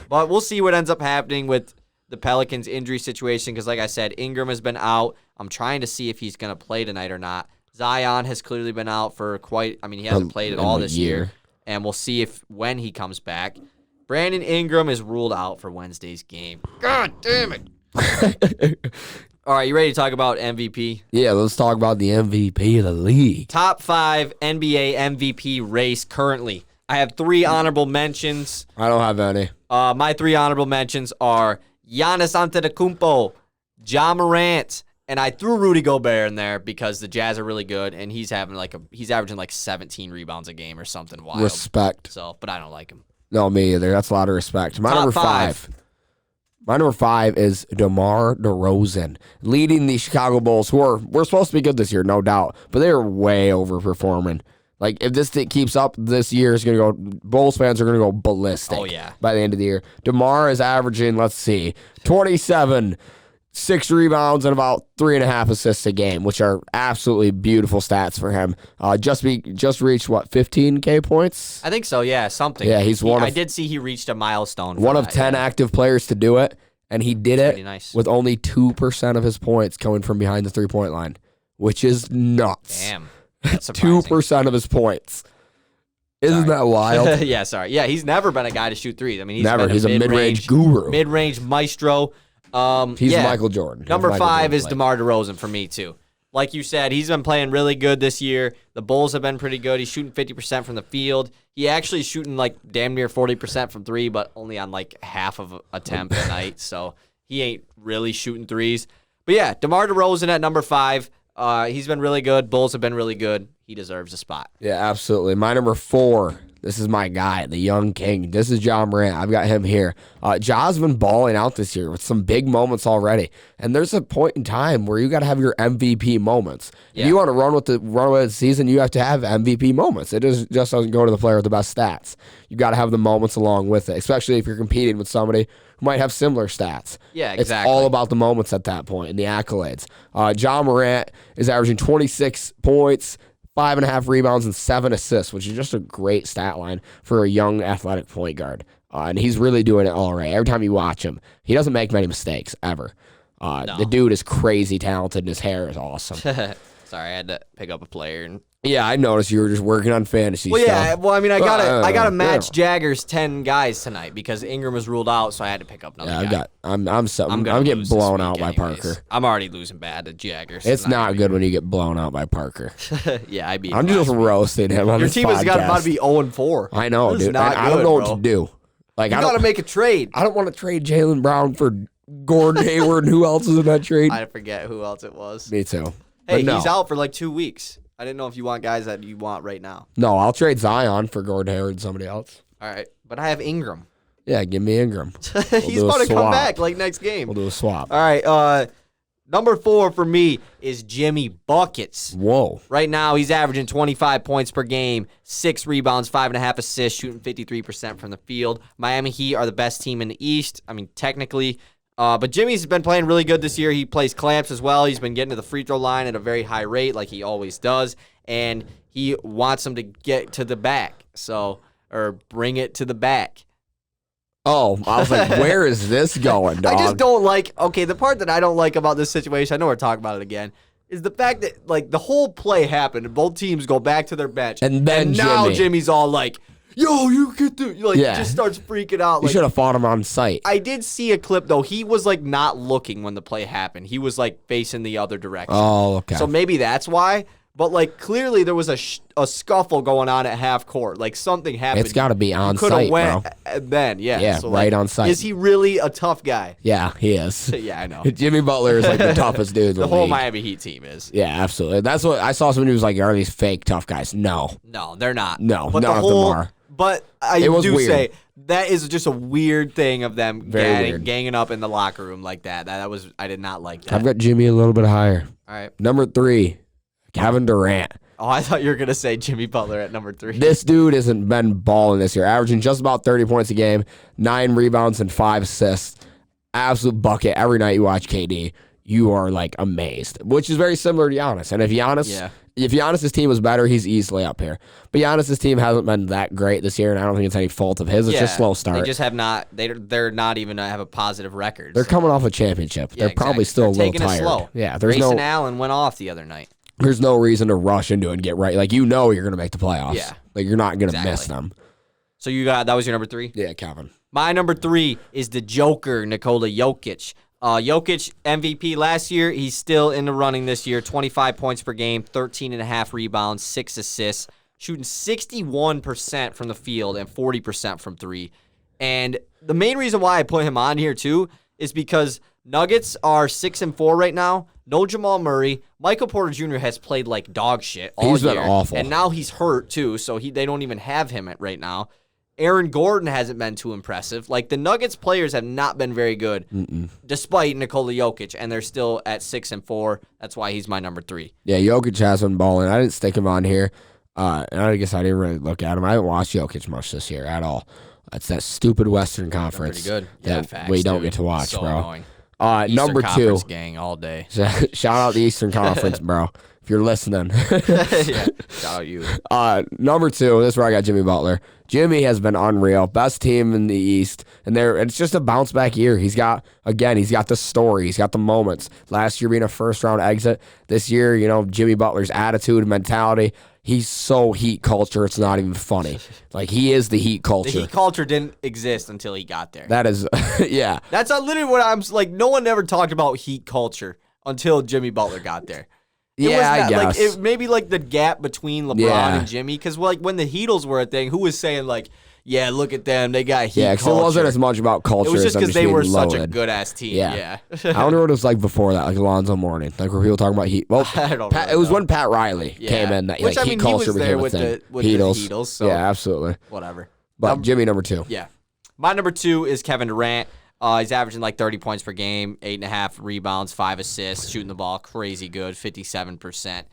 But we'll see what ends up happening with the Pelicans' injury situation because, like I said, Ingram has been out. I'm trying to see if he's going to play tonight or not. Zion has clearly been out for he hasn't played at all this year. And we'll see when he comes back. Brandon Ingram is ruled out for Wednesday's game. God damn it. All right, you ready to talk about MVP? Yeah, let's talk about the MVP of the league. Top 5 NBA MVP race currently. I have 3 honorable mentions. I don't have any. My 3 honorable mentions are Giannis Antetokounmpo, Ja Morant, and I threw Rudy Gobert in there because the Jazz are really good, and he's averaging like 17 rebounds a game or something wild. Respect. So, but I don't like him. No, me either. That's a lot of respect. My Top number 5. My number 5 is DeMar DeRozan, leading the Chicago Bulls, who we're supposed to be good this year, no doubt, but they're way overperforming. Like, if this thing keeps up, this year is going to go, Bulls fans are going to go ballistic. Oh, yeah. By the end of the year. DeMar is averaging, 27, 6 rebounds, and about 3.5 assists a game, which are absolutely beautiful stats for him. Just reached, 15K points? I think so, yeah, something. Yeah, I did see he reached a milestone. One of 10 active players to do it, and he did it nice. with only 2% of his points coming from behind the three-point line, which is nuts. Damn. That's surprising. 2% of his points. Isn't that wild? Yeah, sorry. Yeah, he's never been a guy to shoot threes. I mean, He's a mid-range guru. Mid-range maestro. He's Michael Jordan. Number 5 is DeMar DeRozan for me, too. Like you said, he's been playing really good this year. The Bulls have been pretty good. He's shooting 50% from the field. He actually is shooting like damn near 40% from 3, but only on like half of attempt a night. So he ain't really shooting threes. But yeah, DeMar DeRozan at number 5. He's been really good. Bulls have been really good. He deserves a spot. Yeah, absolutely. My number 4, this is my guy, the young king. This is Ja Morant. I've got him here. Ja's been balling out this year with some big moments already. And there's a point in time where you got to have your MVP moments. Yeah. If you want to run with the season, you have to have MVP moments. It just doesn't go to the player with the best stats. You got to have the moments along with it, especially if you're competing with somebody who might have similar stats. Yeah, exactly. It's all about the moments at that point and the accolades. Ja Morant is averaging 26 points, 5.5 rebounds, and 7 assists, which is just a great stat line for a young athletic point guard. And he's really doing it all right. Every time you watch him, he doesn't make many mistakes, ever. No. The dude is crazy talented, and his hair is awesome. Sorry, I had to pick up a player. And Yeah, I noticed you were just working on fantasy well, yeah. stuff. Well, I mean, I gotta match Jagger's 10 guys tonight because Ingram was ruled out, so I had to pick up another guy. I'm getting blown out by Parker. I'm already losing bad to Jaggers. It's not good when you get blown out by Parker. Yeah, I beat. I'm just roasting him on Your this team has got podcast. about to be 0-4. I know, This is dude. not I don't good, know bro. what to do. Like, You I gotta don't. make a trade. I don't want to trade Jaylen Brown for Gordon Hayward and who else is in that trade. I forget who else it was. Me too. Hey, But no. he's out for like 2 weeks. I didn't know if you want guys that you want right now. No, I'll trade Zion for Gordon Hayward and somebody else. All right, but I have Ingram. Yeah, give me Ingram. He's do a about to come swap. back like next game. We'll do a swap. All right, number 4 for me is Jimmy Buckets. Whoa. Right now, he's averaging 25 points per game, 6 rebounds, 5.5 assists, shooting 53% from the field. Miami Heat are the best team in the East. I mean, technically. But Jimmy's been playing really good this year. He plays clamps as well. He's been getting to the free throw line at a very high rate like he always does. And he wants them to get to the back. Or bring it to the back. Oh, I was like, where is this going, dog? I just don't like, the part that I don't like about this situation, I know we're talking about it again, is the fact that, like, the whole play happened and both teams go back to their bench. And then now Jimmy's all like, yo, you get the, just starts freaking out. You Like, should have fought him on sight. I did see a clip, though. He was, like, not looking when the play happened. He was, like, facing the other direction. Oh, okay. So maybe that's why. But, like, clearly there was a scuffle going on at half court. Like, something happened. It's got to be on Could have sight, went bro. then, yeah. Yeah, So, right like, on sight. Is he really a tough guy? Yeah, he is. Yeah, I know. Jimmy Butler is like the toughest dude in the The whole league. Miami Heat team is. Yeah, absolutely. That's what I saw. Somebody who was like, "Are these fake tough guys?" No, No, they're not. No, but none the of them whole, are. But I It was do weird. say that is just a weird thing of them Very weird. ganging up in the locker room like that. That was I did not like that. I've got Jimmy a little bit higher. All right. Number 3, Kevin Durant. Oh, I thought you were gonna say Jimmy Butler at number 3. This dude hasn't been balling this year, averaging just about 30 points a game, 9 rebounds and 5 assists. Absolute bucket every night you watch KD. You are like amazed, which is very similar to Giannis. And if Giannis's team was better, he's easily up here. But Giannis's team hasn't been that great this year, and I don't think it's any fault of his. It's just slow start. They just have not. They're not even have a positive record. They're coming off a championship. Yeah, They're probably exactly. still They're a little taking tired. it slow. Yeah, Grayson Allen went off the other night. There's no reason to rush into it and get right. Like, you know you're going to make the playoffs. Yeah. Like, you're not going to Exactly. miss them. So that was your number 3. Yeah, Kevin. My number 3 is the Joker, Nikola Jokic. Jokic MVP last year. He's still in the running this year. 25 points per game, 13.5 rebounds, 6 assists. shooting 61% from the field and 40% from three. And the main reason why I put him on here too is because Nuggets are 6-4 right now. No Jamal Murray. Michael Porter Jr. has played like dog shit all He's year. been awful. And now he's hurt too, so they don't even have him right now. Aaron Gordon hasn't been too impressive. Like, the Nuggets players have not been very good, despite Nikola Jokic, and they're still at 6-4. That's why he's my number 3. Yeah, Jokic has been balling. I didn't stick him on here, and I guess I didn't really look at him. I haven't watched Jokic much this year at all. That's that stupid Western Conference. Pretty good. That facts, we don't dude. get to watch, So bro. annoying. Number Eastern 2. gang all day. Shout out the Eastern Conference, bro. If you're listening. Yeah, shout out you. Number 2, this is where I got Jimmy Butler. Jimmy has been unreal. Best team in the East. And it's just a bounce back year. He's got the story. He's got the moments. Last year being a first round exit. This year, Jimmy Butler's attitude, mentality. He's so Heat culture, it's not even funny. Like, he is the Heat culture. The Heat culture didn't exist until he got there. That is, yeah. That's literally what I'm like. No one ever talked about Heat culture until Jimmy Butler got there. I guess. Maybe like the gap between LeBron and Jimmy, because like when the Heatles were a thing, who was saying like, yeah, look at them, they got Heat culture. It wasn't as much about culture. It was just because they were such a loaded. good ass team. Yeah. I wonder what it was like before that, like Alonzo Mourning, like where people talking about Heat. Well, I don't it was when Pat Riley came in that Which, like, Heat culture he was there became with a thing. the Heatles. So yeah, absolutely. Whatever. But Jimmy number 2. Yeah. My number 2 is Kevin Durant. He's averaging like 30 points per game, 8.5 rebounds, 5 assists, shooting the ball crazy good, 57%.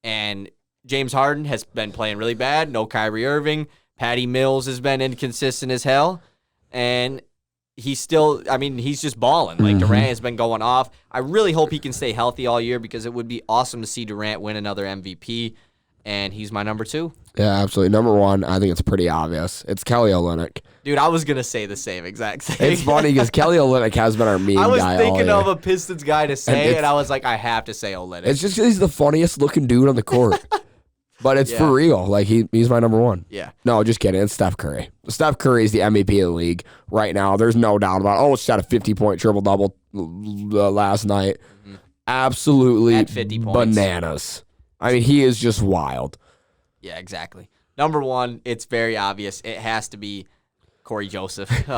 And James Harden has been playing really bad. No Kyrie Irving. Patty Mills has been inconsistent as hell. And he's just balling. Like, Durant has been going off. I really hope he can stay healthy all year, because it would be awesome to see Durant win another MVP. And he's my number 2. Yeah, absolutely. Number 1, I think it's pretty obvious. It's Kelly Olynyk. Dude, I was going to say the same exact thing. It's funny because Kelly Olynyk has been our meme guy I was all thinking year. of a Pistons guy to say, and I was like, I have to say Olynyk. It's just 'cause he's the funniest looking dude on the court. But it's for real. Like, he's my number 1. Yeah. No, just kidding. It's Steph Curry. Steph Curry is the MVP of the league right now. There's no doubt about it. Oh, shot a 50-point triple-double last night. Mm-hmm. Absolutely at 50 points. Bananas. I mean, he is just wild. Yeah, exactly. Number 1, it's very obvious. It has to be Corey Joseph. No,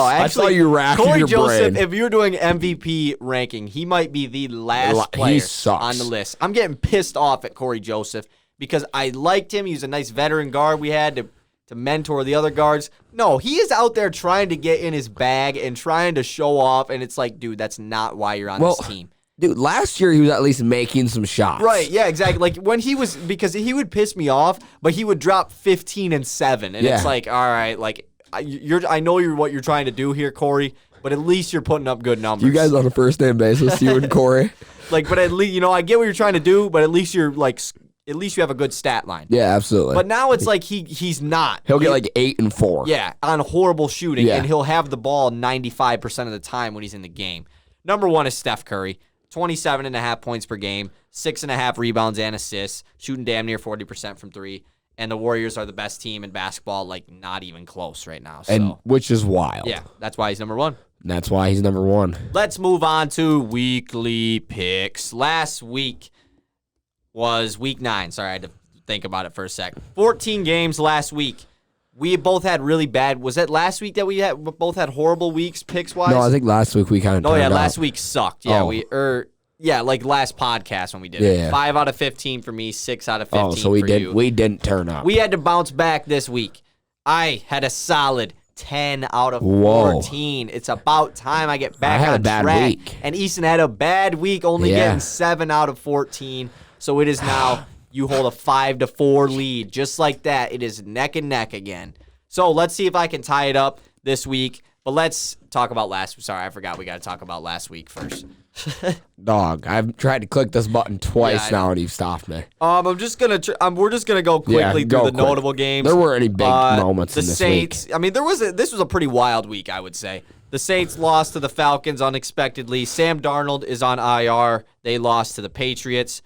actually, I saw you racking Corey your Joseph, brain. if you're doing MVP ranking, he might be the last player He sucks. on the list. I'm getting pissed off at Corey Joseph because I liked him. He was a nice veteran guard we had to mentor the other guards. No, he is out there trying to get in his bag and trying to show off, and it's like, dude, that's not why you're on this team. Dude, last year he was at least making some shots. Right, yeah, exactly. Like when because he would piss me off, but he would drop 15 and 7. And it's like, all right, like I know what you're trying to do here, Corey, but at least you're putting up good numbers. You guys on a first name basis, you and Corey. Like, but at least, I get what you're trying to do, but at least you're like, at least you have a good stat line. Yeah, absolutely. But now it's like he's not. He'll get like 8 and 4. Yeah, on horrible shooting, Yeah. and he'll have the ball 95% of the time when he's in the game. Number 1 is Steph Curry. 27.5 points per game, 6.5 rebounds and assists, shooting damn near 40% from 3. And the Warriors are the best team in basketball, like not even close right now. So, And which is wild. yeah, that's why he's number 1. That's why he's number 1. Let's move on to weekly picks. Last week was week 9. Sorry, I had to think about it for a sec. 14 games last week. We both had really bad. Was it last week that we both had horrible weeks picks wise? No, I think last week we kind of. Oh yeah, last week sucked. Yeah, Oh. like last podcast when we did Yeah, it. yeah. 5 out of 15 for me, 6 out of 15 Oh, so we for did. you. We didn't turn up. We had to bounce back this week. I had a solid 10 out of Whoa. 14. It's about time I get back I had on a bad track. week. And Easton had a bad week, only Yeah. getting 7 out of 14. So it is now you hold a 5-4 lead, just like that. It is neck and neck again. So let's see if I can tie it up this week. But let's talk about last. Sorry, I forgot we got to talk about last week first. Dog, I've tried to click this button twice Yeah, I now and you've stopped me. I'm just gonna. We're just gonna go quickly go through the quick. notable games. There weren't any big moments The in this Saints. week. I mean, this was a pretty wild week, I would say. The Saints lost to the Falcons unexpectedly. Sam Darnold is on IR. They lost to the Patriots.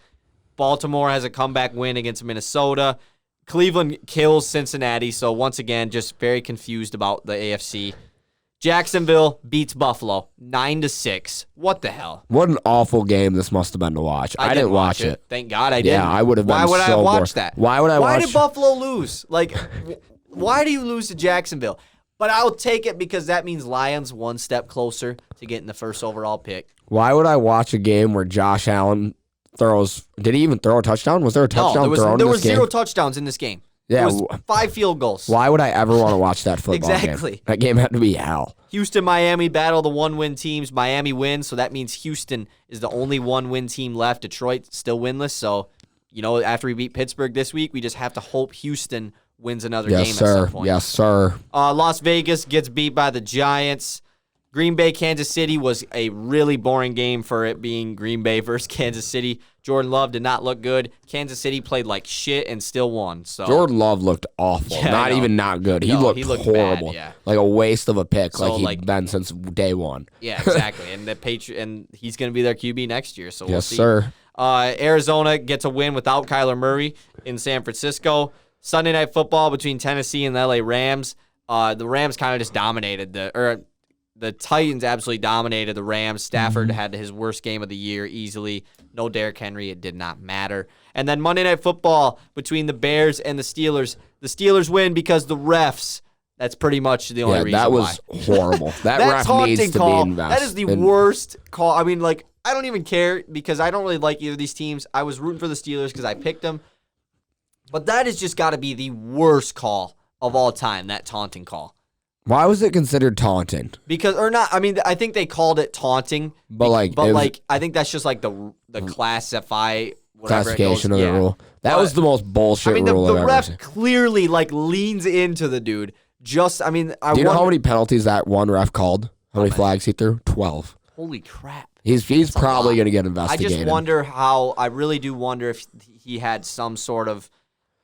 Baltimore has a comeback win against Minnesota. Cleveland kills Cincinnati. So once again, just very confused about the AFC. Jacksonville beats Buffalo 9-6. What the hell? What an awful game this must have been to watch. I didn't watch it. Thank God I didn't. Yeah, I would have been Why would I have so watched bored. that? Why would I watch? Why did Buffalo lose? Like, why do you lose to Jacksonville? But I'll take it because that means Lions one step closer to getting the first overall pick. Why would I watch a game where Josh Allen throws? Did he even throw a touchdown? Was there a touchdown thrown in this game? There was 0 touchdowns in this game. Yeah, There was 5 field goals. Why would I ever want to watch that football Exactly. game? That game had to be hell. Houston, Miami battle the 1-win teams. Miami wins, so that means Houston is the only 1-win team left. Detroit still winless, so after we beat Pittsburgh this week, we just have to hope Houston wins another game at some point. Yes, sir. Las Vegas gets beat by the Giants. Green Bay, Kansas City was a really boring game for it being Green Bay versus Kansas City. Jordan Love did not look good. Kansas City played like shit and still won. So Jordan Love looked awful. Yeah, not even not good. He looked horrible. Bad, yeah. Like a waste of a pick, So, like he'd been since day one. Yeah, exactly. And he's going to be their QB next year. So we'll see. Sir. Arizona gets a win without Kyler Murray in San Francisco. Sunday Night Football between Tennessee and the LA Rams. The Rams kind of just dominated the Titans absolutely dominated the Rams. Stafford had his worst game of the year easily. No Derrick Henry. It did not matter. And then Monday Night Football between the Bears and the Steelers. The Steelers win because the refs. That's pretty much the only reason that was why. horrible. That ref needs to be invested. That is the worst call. I mean, like, I don't even care because I don't really like either of these teams. I was rooting for the Steelers because I picked them. But that has just got to be the worst call of all time, that taunting call. Why was it considered taunting? I think they called it taunting. But I think that's just like the classification of the rule. That was the most bullshit rule I've ever ref seen. clearly leans into the dude. Do you know how many penalties that one ref called? How many flags he threw? 12. Holy crap. He's probably going to get investigated. I really do wonder if he had some sort of,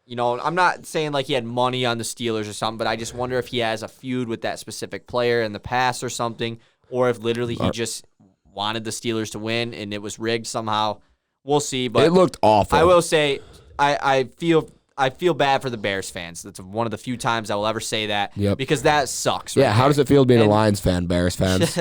I'm not saying like he had money on the Steelers or something, but I just wonder if he has a feud with that specific player in the past or something, or if literally he just wanted the Steelers to win and it was rigged somehow. We'll see, but it looked awful. I will say I feel bad for the Bears fans. That's one of the few times I will ever say that because that sucks. Yeah, how does it feel being a Lions fan, Bears fans?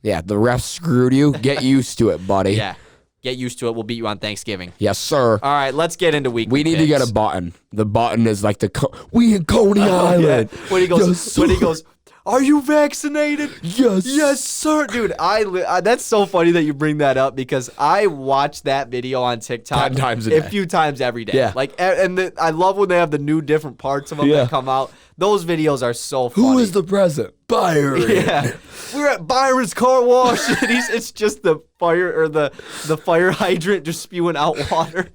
Yeah, the refs screwed you. Get used to it, buddy. Yeah. Get used to it. We'll beat you on Thanksgiving. Yes, sir. All right, let's get into weekly We need picks. to get a button. The button is like we in Coney Island. Yeah. When he goes, are you vaccinated? Yes. Yes, sir. Dude, that's so funny that you bring that up because I watch that video on TikTok 10 times a day. a few times every day. Yeah. I love when they have the new different parts of them that come out. Those videos are so funny. Who is the president? Byron. Yeah. We're at Byron's car wash and it's just the fire or the fire hydrant just spewing out water.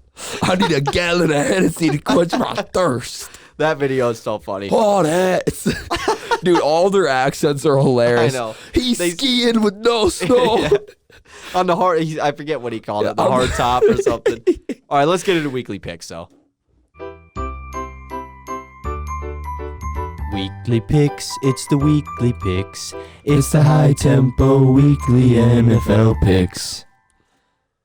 I need a gallon of Hennessy to quench my thirst. That video is so funny. Hot ass. Dude, all their accents are hilarious. I know. He's skiing with no snow. Yeah. On the hard, I forget what he called it, the hard top or something. All right, let's get into weekly picks, so. Weekly picks, it's the weekly picks. It's the high tempo weekly NFL picks.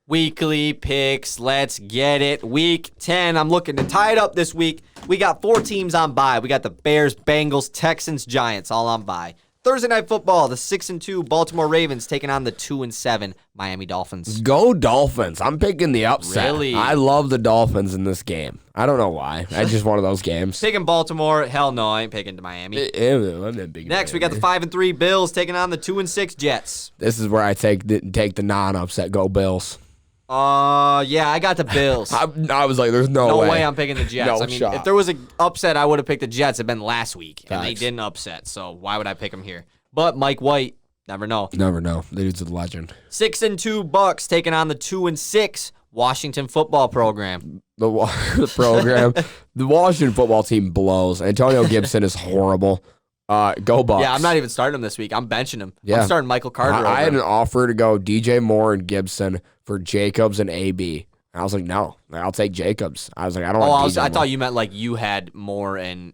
Weekly picks, let's get it. Week 10, I'm looking to tie it up this week. We got 4 teams on bye. We got the Bears, Bengals, Texans, Giants, all on bye. Thursday Night Football, the 6-2 Baltimore Ravens taking on the 2-7 Miami Dolphins. Go Dolphins. I'm picking the upset. Really? I love the Dolphins in this game. I don't know why. It's just one of those games. Picking Baltimore, hell no, I ain't picking to Miami. Next, we got the 5-3 Bills taking on the 2-6 Jets. This is where I take the non-upset. Go Bills. Yeah, I got the Bills. I was like, there's no way I'm picking the Jets. No I mean, shot. if there was an upset, I would have picked the Jets. It'd been last week, and they Facts. didn't upset. So why would I pick them here? But Mike White, never know. Never know. The dude's a legend. 6-2 Bucks taking on the 2-6 Washington football program. The program. The Washington football team blows. Antonio Gibson is horrible. Go Bucks. Yeah, I'm not even starting him this week. I'm benching him. Yeah. I'm starting Michael Carter over I had him. an offer to go DJ Moore and Gibson for Jacobs and AB. And I was like, no, I'll take Jacobs. I was like, I don't want DJ I Moore. thought you meant like you had Moore and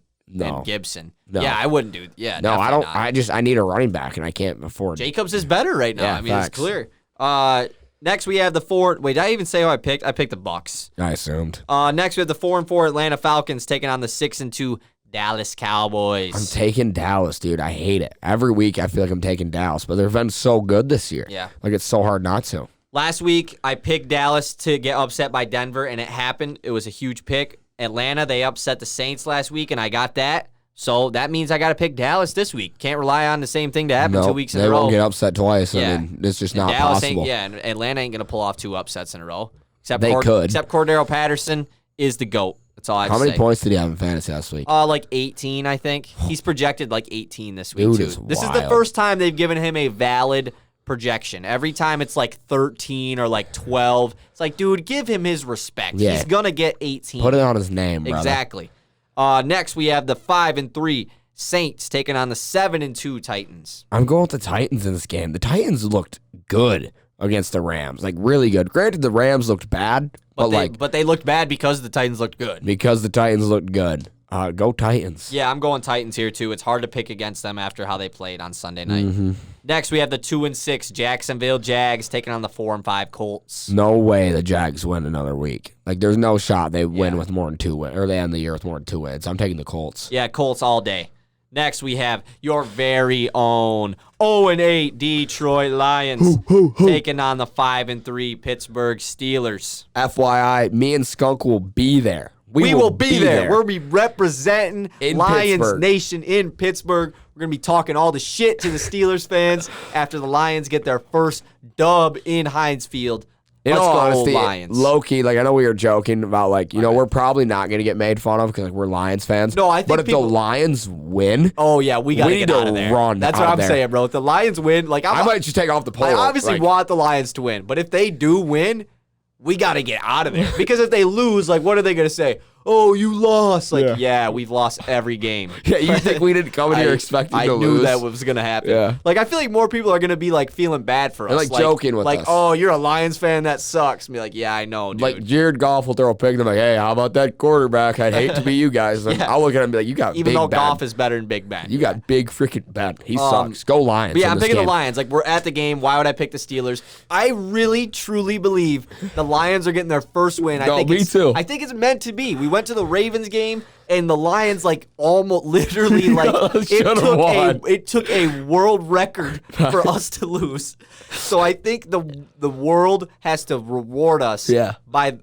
Gibson. No. Yeah, I wouldn't do. Yeah, No, I definitely don't. not. I need a running back, and I can't afford. Jacobs is better right now. Yeah, I mean, facts. it's clear. Next we have the 4. Wait, did I even say who I picked? I picked the Bucks. I assumed. Next we have the 4-4 Atlanta Falcons taking on the 6-2 Dallas Cowboys. I'm taking Dallas, dude. I hate it. Every week I feel like I'm taking Dallas, but they've been so good this year. Yeah. Like it's so hard not to. Last week, I picked Dallas to get upset by Denver, and it happened. It was a huge pick. Atlanta, they upset the Saints last week, and I got that. So that means I got to pick Dallas this week. Can't rely on the same thing to happen 2 weeks in a row. They won't get upset twice. Yeah. I mean, it's just not Dallas possible. and Atlanta ain't going to pull off 2 upsets in a row. They could. Except Cordero Patterson is the GOAT. That's all I have How to say. many points did he have in fantasy last week? Like 18, I think. He's projected like 18 this week, Dude too. is This is the wild. first time they've given him a valid projection. Every time it's like 13 or like 12. It's like, dude, give him his respect. Yeah. He's going to get 18. Put it on his name, brother. Exactly. Next, we have the 5-3 Saints taking on the 7-2 Titans. I'm going with the Titans in this game. The Titans looked good against the Rams, like really good. Granted, the Rams looked bad, But they looked bad because the Titans looked good. because the Titans looked good. Go Titans. Yeah, I'm going Titans here, too. It's hard to pick against them after how they played on Sunday night. Mm-hmm. Next, we have the 2-6 Jacksonville Jags taking on the 4-5 Colts. No way the Jags win another week. Like, there's no shot they win Yeah. with more than 2 wins, or they end the year with more than 2 wins. I'm taking the Colts. Yeah, Colts all day. Next, we have your very own 0-8 Detroit Lions taking on the 5-3 Pittsburgh Steelers. FYI, me and Skunk will be there. We will be there. We'll be representing In Lions Pittsburgh. Nation in Pittsburgh. We're going to be talking all the shit to the Steelers fans after the Lions get their first dub in Heinz Field. In Let's all go, honesty, Lions. low-key, like, I know we were joking about, like, you know, we're probably not going to get made fun of because, like, we're Lions fans. No, I think But if people- the Lions win, Oh, yeah, we got to We get need out to of there. run That's out what of I'm there. saying, bro. If the Lions win, like, I might just take off the poll. I obviously like, want the Lions to win, but if they do win, we got to get out of there. Because if they lose, like, what are they going to say? Oh, you lost. Like, yeah, we've lost every game. Yeah, you think we didn't come in here expecting to I knew lose? that was going to happen. Yeah. Like, I feel like more people are going to be, like, feeling bad for us. like, joking with like, us. oh, you're a Lions fan? That sucks. And be like, yeah, I know, dude. Like, Jared Goff will throw a pick, and I'm like, hey, how about that quarterback? I'd hate to be you guys. And Yeah. I'll look at him and be like, you got Even big though Ben. Goff is better than Big Ben. You got big freaking Ben. He sucks. Go Lions. But yeah, in I'm this picking game. the Lions. Like, we're at the game. Why would I pick the Steelers? I really, truly believe the Lions are getting their first win. No, me too. I think it's meant to be. We went to the Ravens game, and the Lions, like, almost literally, like, Should've won. it took a world record for us to lose. So I think the world has to reward us Yeah. by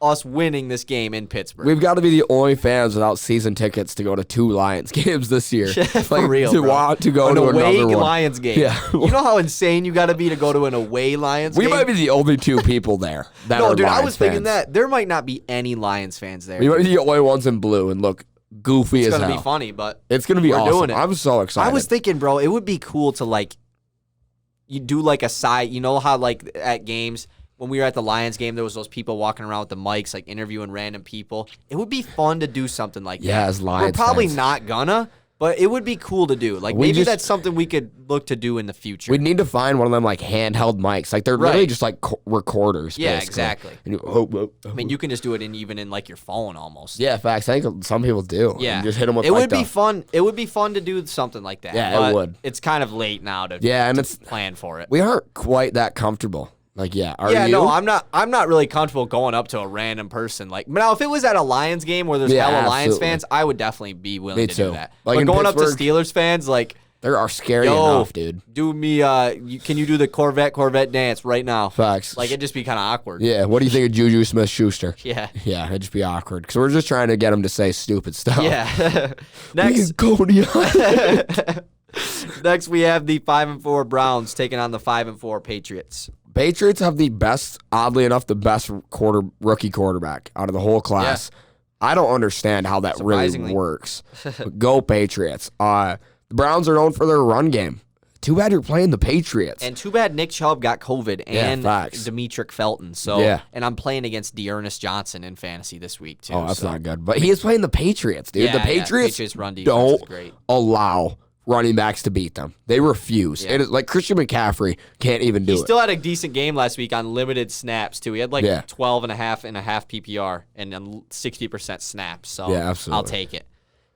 us winning this game in Pittsburgh. We've got to be the only fans without season tickets to go to 2 Lions games this year. For real, to bro. want to go An to away another one. Lions game. Yeah. You know how insane you got to be to go to an away Lions We game? might be the only 2 people there that No, are dude, Lions I was thinking fans. that there might not be any Lions fans there. We might be the only ones in blue and look goofy It's as gonna hell. be funny, but It's gonna be We're awesome. doing it. I'm so excited. I was thinking, bro, it would be cool to like you do like a side. You know how like at games when we were at the Lions game, there was those people walking around with the mics, like interviewing random people. It would be fun to do something like that. Yeah, as Lions We're probably fans. not gonna, but it would be cool to do. Like We maybe just- that's something we could look to do in the future. We need to find one of them like handheld mics. Like they're really Right. just like recorders. Yeah, basically. exactly. And you, I mean, you can just do it even in like your phone almost. yeah, facts. I think some people do. Yeah, And just hit them with it like would be the- fun. It would be fun to do something like that. Yeah, it but would. It's kind of late now to Yeah, and it's plan for it. we aren't quite that comfortable. Like, yeah, are Yeah, you? no, I'm not. I'm not really comfortable going up to a random person. Like now, if it was at a Lions game where there's Yeah, hella Lions absolutely. fans, I would definitely be willing Me to too. do that. Like but in going up to Pittsburgh- Steelers fans, like, They are scary yo, enough, dude. do me. Can you do the Corvette dance right now? Facts. Like it'd just be kind of awkward. Yeah, what do you think of Juju Smith-Schuster? Yeah. Yeah, it'd just be awkward because we're just trying to get him to say stupid stuff. Yeah. Next, next we have the 5-4 Browns taking on the 5-4 Patriots. Patriots have the best, oddly enough, the best rookie quarterback out of the whole class. I don't understand how that really Surprisingly. works. But go Patriots. The Browns are known for their run game. Too bad you're playing the Patriots. And too bad Nick Chubb got COVID and facts. Demetric Felton. So, Yeah. and I'm playing against Dearness Johnson in fantasy this week too. Oh, that's so. not good. But he is playing the Patriots, dude. Yeah, the Patriots, Patriots run defense don't is great. allow running backs to beat them. They refuse. Yeah. It is like Christian McCaffrey can't even do He it. still had a decent game last week on limited snaps too. He had like Yeah. 12 and a half PPR and then 60% snaps. So Yeah, absolutely. I'll take it.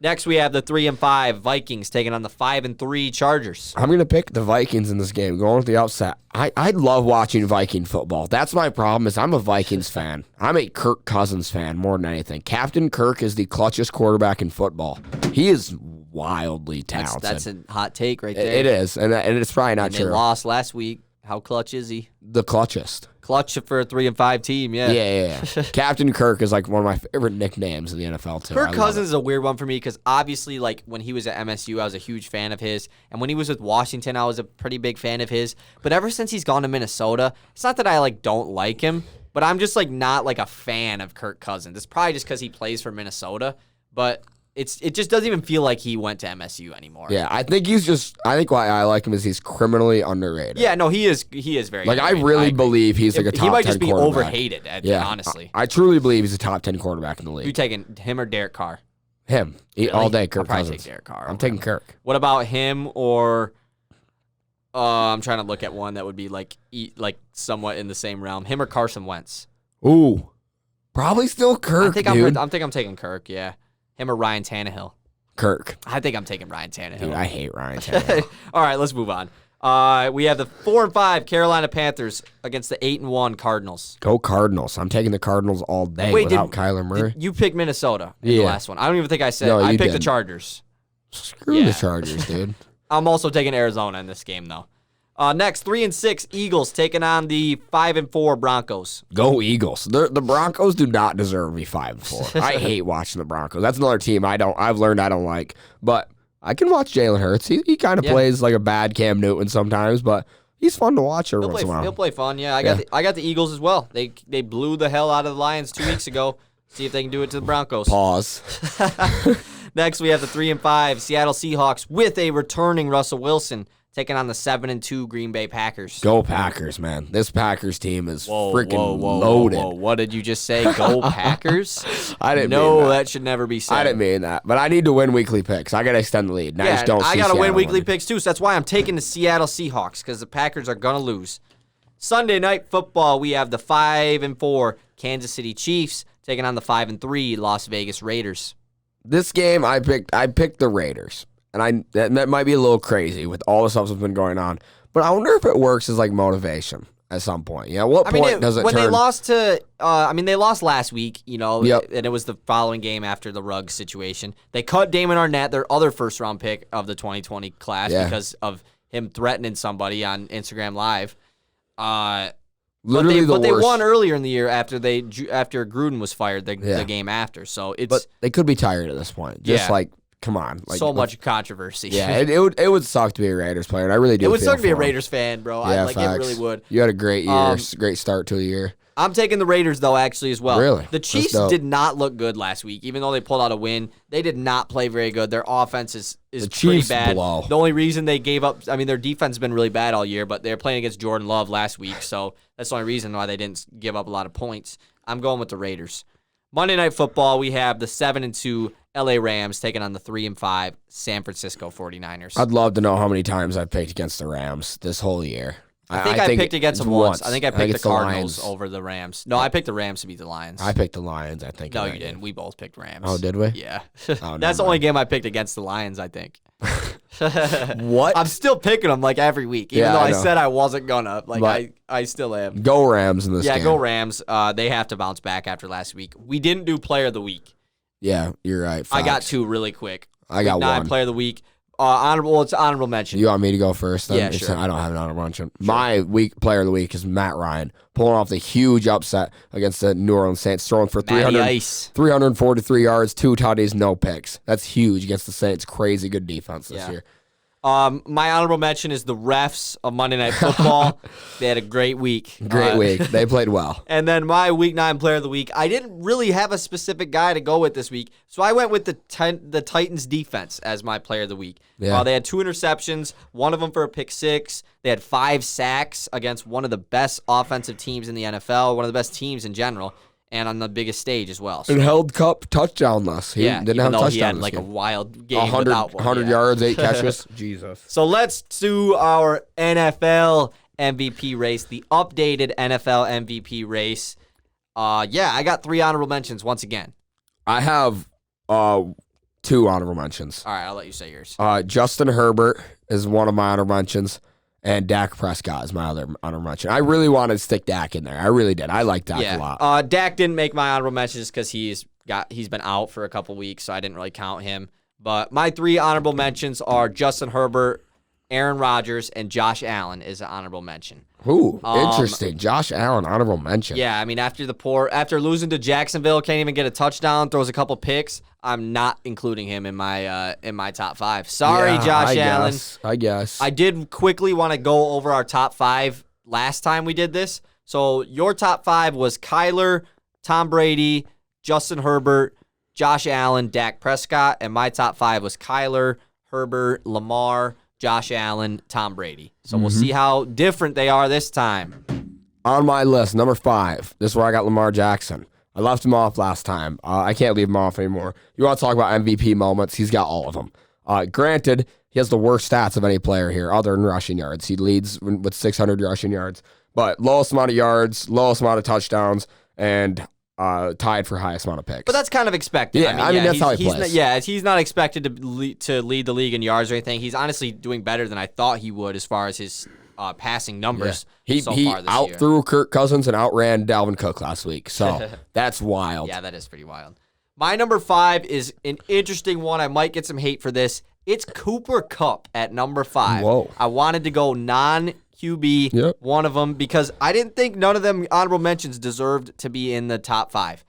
Next, we have the 3-5 Vikings taking on the 5-3 Chargers. I'm going to pick the Vikings in this game, going with the upset. I love watching Viking football. That's my problem is I'm a Vikings fan. I'm a Kirk Cousins fan more than anything. Captain Kirk is the clutchest quarterback in football. He is wildly talented. That's a hot take right there. It is, and it's probably not They true. lost last week. How clutch is he? The clutchest. Clutch for a 3-5 team, yeah. Yeah. Captain Kirk is like one of my favorite nicknames in the NFL, too. Kirk Cousins is a weird one for me because obviously, like, when he was at MSU, I was a huge fan of his. And when he was with Washington, I was a pretty big fan of his. But ever since he's gone to Minnesota, it's not that I, like, don't like him, but I'm just, like, not, like, a fan of Kirk Cousins. It's probably just because he plays for Minnesota. But it just doesn't even feel like he went to MSU anymore. Yeah, I think why I like him is he's criminally underrated. Yeah, no, he is very Like, I underrated. really believe he's like a top 10 He might just be quarterback. overhated, honestly. I truly believe he's a top 10 quarterback in the league. You taking him or Derek Carr? Him. Really? All day, Kirk I'll probably Cousins. take Derek Carr. I'm over taking him. Kirk. What about him or I'm trying to look at one that would be like somewhat in the same realm. Him or Carson Wentz? Ooh. Probably still Kirk, dude. I think I'm taking Kirk, yeah. Him or Ryan Tannehill? Kirk. I think I'm taking Ryan Tannehill. Dude, I hate Ryan Tannehill. All right, let's move on. We have the 4-5 Carolina Panthers against the 8-1 Cardinals. Go Cardinals. I'm taking the Cardinals all day without Kyler Murray. You picked Minnesota in the last one. I don't even think I said. No, I you picked the didn't. Chargers. Screw the Chargers, dude. I'm also taking Arizona in this game, though. Next, 3-6 Eagles taking on the 5-4 Broncos. Go Eagles. The Broncos do not deserve to be 5-4. I hate watching the Broncos. That's another team I've learned I don't like. But I can watch Jalen Hurts. He kind of plays like a bad Cam Newton sometimes, but he's fun to watch every once in a while. He'll play fun, yeah. I got the Eagles as well. They blew the hell out of the Lions 2 weeks ago. See if they can do it to the Broncos. Pause. Next, we have the 3-5 Seattle Seahawks with a returning Russell Wilson taking on the 7-2 Green Bay Packers. Go Packers, man. This Packers team is freaking loaded. loaded. What did you just say? Go Packers? I didn't mean No, that. that should never be said. I didn't mean that. But I need to win weekly picks. I got to extend the lead. And I just don't see I got to Seattle win weekly winning. picks too, so that's why I'm taking the Seattle Seahawks because the Packers are going to lose. Sunday Night Football, we have the 5-4 Kansas City Chiefs taking on the 5-3 Las Vegas Raiders. This game, I picked the Raiders. And that might be a little crazy with all the stuff that's been going on. But I wonder if it works as like motivation at some point. Yeah, what point does it when turn? they lost to they lost last week, Yep. and it was the following game after the Ruggs situation. They cut Damon Arnett, their other first-round pick of the 2020 class, because of him threatening somebody on Instagram Live. Literally but they worst. won earlier in the year after Gruden was fired the game after. So it's But they could be tired at this point. Just come on. Like, so much controversy. Yeah, it would suck to be a Raiders player. And I really do. It would feel suck to be a for 'em. Raiders fan, bro. Yeah, It facts. really would. You had a great year, great start to the year. I'm taking the Raiders, though, actually, as well. Really? The That's Chiefs dope. did not look good last week. Even though they pulled out a win, they did not play very good. Their offense is The pretty Chiefs bad. blow. The only reason they gave up, their defense has been really bad all year, but they're playing against Jordan Love last week, so that's the only reason why they didn't give up a lot of points. I'm going with the Raiders. Monday Night Football, we have the 7-2 LA Rams taking on the 3-5 San Francisco 49ers. I'd love to know how many times I've picked against the Rams this whole year. I think I picked against them once. I think I picked it's the Cardinals Lions. over the Rams. No, I picked the Rams to beat the Lions. I picked the Lions, I think. No, in you that didn't. game. We both picked Rams. Oh, did we? Yeah. never That's the only mind. game I picked against the Lions, I think. What? I'm still picking them like every week, even Yeah, though I I know. said I wasn't gonna. Like But- I still am. Go Rams in this game. Yeah, go Rams. They have to bounce back after last week. We didn't do Player of the Week. Yeah, you're right. I got facts. two really quick. I got Week 9 one. Player of the Week. It's honorable mention. You want me to go first? Then? Yeah, sure. I don't have an honorable mention. My player of the week is Matt Ryan, pulling off the huge upset against the New Orleans Saints, throwing for Matty Ice. 343 yards, 2 tutties, no picks. That's huge against the Saints. Crazy good defense this Yeah. year. My honorable mention is the refs of Monday Night Football. They had a great week. Great week. They played well. And then my Week 9 Player of the Week, I didn't really have a specific guy to go with this week, so I went with the Titans defense as my Player of the Week. Yeah. They had 2 interceptions, one of them for a pick 6. They had 5 sacks against one of the best offensive teams in the NFL, one of the best teams in general, and on the biggest stage as well. So, And held Cup touchdownless. He didn't even have a though touchdown he had this like a game. wild game 100, without one. 100 yeah. yards, 8 catches. Jesus. So let's do our NFL MVP race, the updated NFL MVP race. I got 3 honorable mentions once again. I have 2 two honorable mentions. All right, I'll let you say yours. Justin Herbert is one of my honorable mentions, and Dak Prescott is my other honorable mention. I really wanted to stick Dak in there. I really did. I like Dak a lot. Dak didn't make my honorable mentions because he's been out for a couple weeks, so I didn't really count him. But my 3 honorable mentions are Justin Herbert, Aaron Rodgers, and Josh Allen is an honorable mention. Ooh, interesting. Josh Allen, honorable mention. Yeah, I mean, after losing to Jacksonville, can't even get a touchdown, throws a couple picks. I'm not including him in my top 5. Sorry, Josh Allen. I guess. I did quickly want to go over our top 5 last time we did this. So your top 5 was Kyler, Tom Brady, Justin Herbert, Josh Allen, Dak Prescott, and my top 5 was Kyler, Herbert, Lamar, Josh Allen, Tom Brady. So we'll see how different they are this time. On my list, number 5, this is where I got Lamar Jackson. I left him off last time. I can't leave him off anymore. You want to talk about MVP moments? He's got all of them. Granted, he has the worst stats of any player here other than rushing yards. He leads with 600 rushing yards, but lowest amount of yards, lowest amount of touchdowns, and tied for highest amount of picks. But that's kind of expected. Yeah, I mean that's how he plays. He's not expected to lead the league in yards or anything. He's honestly doing better than I thought he would as far as his passing numbers so far this year. He outthrew Kirk Cousins and outran Dalvin Cook last week. So that's wild. Yeah, that is pretty wild. My number 5 is an interesting one. I might get some hate for this. It's Cooper Kupp at number 5. Whoa. I wanted to go QB, one of them, because I didn't think none of them honorable mentions deserved to be in the top 5.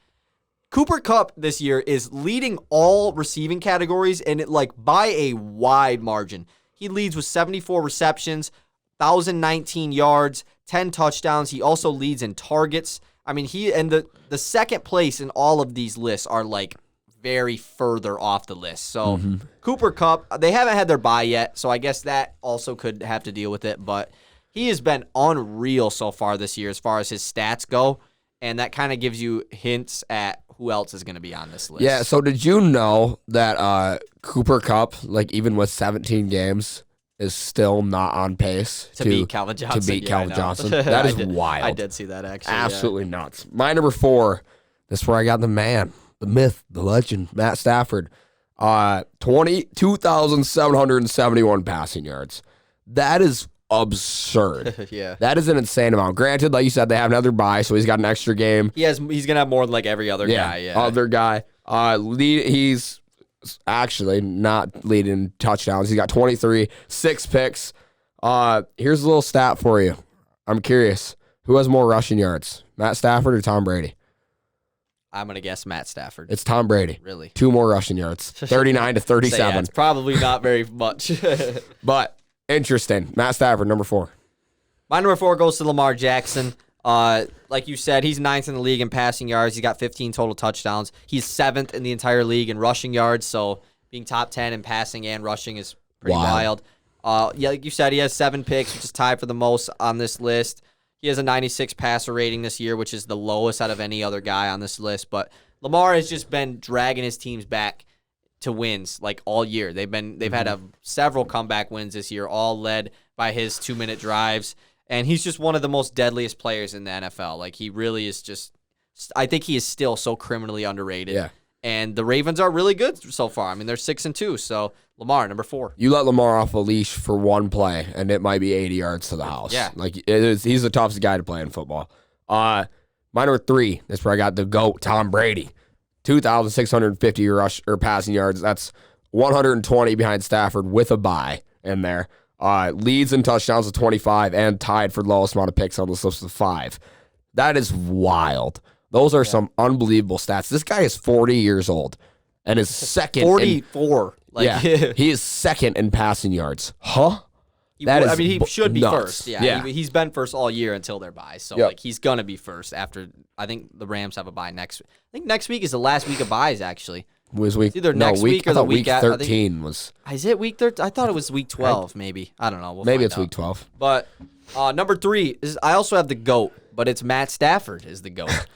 Cooper Kupp this year is leading all receiving categories, and by a wide margin. He leads with 74 receptions, 1,019 yards, 10 touchdowns. He also leads in targets. I mean, the second place in all of these lists are very further off the list. So Cooper Kupp, they haven't had their bye yet, so I guess that also could have to deal with it, but he has been unreal so far this year as far as his stats go, and that kind of gives you hints at who else is going to be on this list. Yeah, so did you know that Cooper Kupp, even with 17 games, is still not on pace to beat Calvin Johnson? To beat Calvin Johnson. That is wild. I did see that, actually. Absolutely nuts. My number 4, this is where I got the man, the myth, the legend, Matt Stafford. 2,771 passing yards. That is absurd. Yeah. That is an insane amount. Granted, like you said, they have another bye, so he's got an extra game. He's gonna have more than every other guy. Yeah. Other guy. He's actually not leading touchdowns. He's got 23, 6 picks. Here's a little stat for you. I'm curious. Who has more rushing yards? Matt Stafford or Tom Brady? I'm gonna guess Matt Stafford. It's Tom Brady. Really? 2 more rushing yards. 39 to 37. It's probably not very much. But interesting. Matt Stafford, number 4. My number 4 goes to Lamar Jackson. Like you said, he's 9th in the league in passing yards. He's got 15 total touchdowns. He's 7th in the entire league in rushing yards. So being top 10 in passing and rushing is pretty wild. Like you said, he has 7 picks, which is tied for the most on this list. He has a 96 passer rating this year, which is the lowest out of any other guy on this list. But Lamar has just been dragging his teams back to wins all year. They've had several comeback wins this year, all led by his 2-minute drives. And he's just one of the most deadliest players in the NFL. He really is just – I think he is still so criminally underrated. Yeah. And the Ravens are really good so far. I mean, they're 6-2. So Lamar, number 4. You let Lamar off a leash for one play, and it might be 80 yards to the house. Yeah. He's the toughest guy to play in football. My number 3, that's where I got the GOAT, Tom Brady. 2,650 passing yards. That's 120 behind Stafford with a bye in there. Leads in touchdowns with 25 and tied for the lowest amount of picks on this list with 5. That is wild. Those are some unbelievable stats. This guy is 40 years old and is second. 44. He is second in passing yards. Huh? He should be first. Yeah. He's been first all year until their bye. So he's gonna be first after. I think the Rams have a bye next. I think next week is the last week of byes. Actually, was week? It's either next week or the week 13 was. Is it week 13? I thought it was week 12. Maybe I don't know. Maybe it's week 12. But number 3 is I also have the GOAT, but it's Matt Stafford is the GOAT.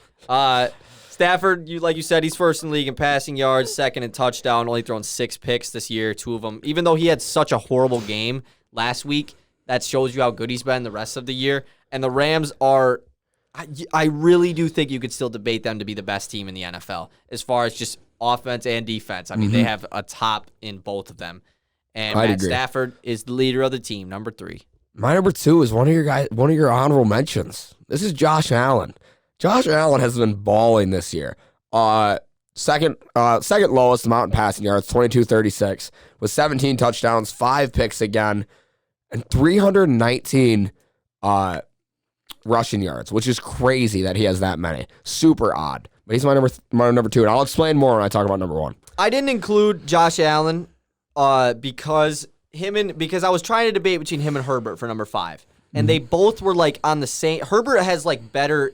Stafford, like you said, he's first in the league in passing yards, second in touchdown, only thrown 6 picks this year, 2 of them. Even though he had such a horrible game last week, that shows you how good he's been the rest of the year. And the Rams are I really do think you could still debate them to be the best team in the NFL as far as just offense and defense. I mean, they have a top in both of them. And I'd Matt agree. Stafford is the leader of the team, number 3. My number 2 is one of your honorable mentions. This is Josh Allen. Josh Allen has been balling this year. Second lowest amount in passing yards, 22.36, with 17 touchdowns, 5 picks again, and 319 rushing yards, which is crazy that he has that many. Super odd. But he's my number 2, and I'll explain more when I talk about number 1. I didn't include Josh Allen because I was trying to debate between him and Herbert for number 5. And they both were like on the same. Herbert has like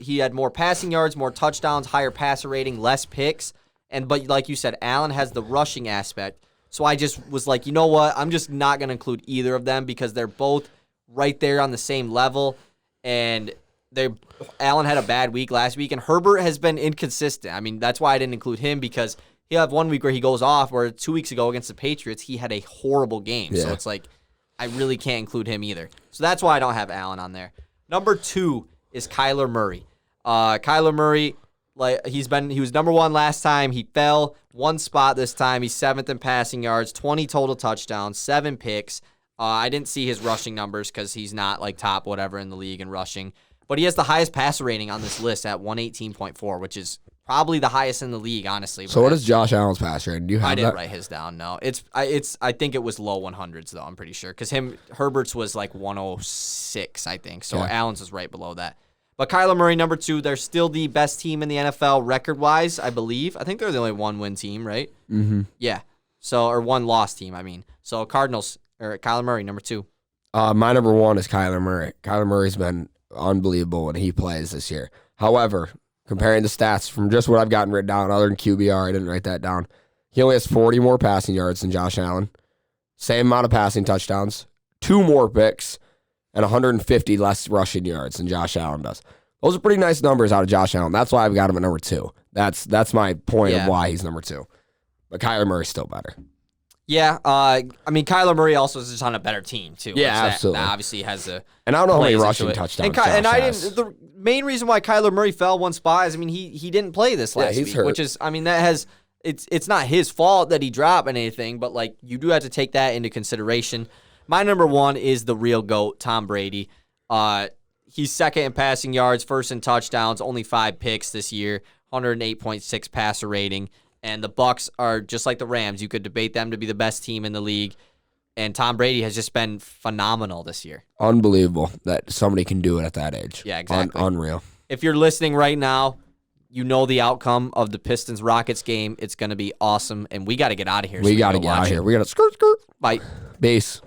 he had more passing yards, more touchdowns, higher passer rating, less picks. But like you said, Allen has the rushing aspect. So I just was like, you know what? I'm just not going to include either of them because they're both right there on the same level. And Allen had a bad week last week, and Herbert has been inconsistent. I mean, that's why I didn't include him because he'll have 1 week where he goes off, where 2 weeks ago against the Patriots, he had a horrible game. Yeah. So it's like, I really can't include him either. So that's why I don't have Allen on there. Number 2 is Kyler Murray. Kyler Murray, he was number 1 last time. He fell 1 spot this time. He's 7th in passing yards, 20 total touchdowns, 7 picks. I didn't see his rushing numbers because he's not like top whatever in the league in rushing. But he has the highest passer rating on this list at 118.4, which is probably the highest in the league, honestly. So what is Josh Allen's passer rating? Do you have I didn't that? write his down. No, I think it was low 100s though. I'm pretty sure because Herbert's was like 106, I think. So Yeah. Allen's was right below that. But Kyler Murray, number 2, they're still the best team in the NFL record-wise, I believe. I think they're the only 1-win team, right? Mm-hmm. Yeah. So or 1-loss team, I mean. So Cardinals or Kyler Murray, number 2. My number 1 is Kyler Murray. Kyler Murray's been unbelievable when he plays this year. However, comparing the stats from just what I've gotten written down, other than QBR, I didn't write that down. He only has 40 more passing yards than Josh Allen, same amount of passing touchdowns, 2 more picks, and 150 less rushing yards than Josh Allen does. Those are pretty nice numbers out of Josh Allen. That's why I've got him at number 2. That's my point of why he's number 2. But Kyler Murray's still better. Yeah, I mean Kyler Murray also is just on a better team too. Yeah, which absolutely. That obviously has a. And I don't know how many plays rushing into it. touchdowns And, Josh I has. didn't. The main reason why Kyler Murray fell 1 spot is, I mean, he didn't play this last he's week, hurt. which is, I mean, that has. It's not his fault that he dropped anything, but like you do have to take that into consideration. My number 1 is the real GOAT, Tom Brady. He's 2nd in passing yards, 1st in touchdowns, only 5 picks this year, 108.6 passer rating. And the Bucs are just like the Rams. You could debate them to be the best team in the league. And Tom Brady has just been phenomenal this year. Unbelievable that somebody can do it at that age. Yeah, exactly. Unreal. If you're listening right now, you know the outcome of the Pistons-Rockets game. It's going to be awesome. And we got to get out of here. We got to get out of here. We got to skirt. Bye. Base.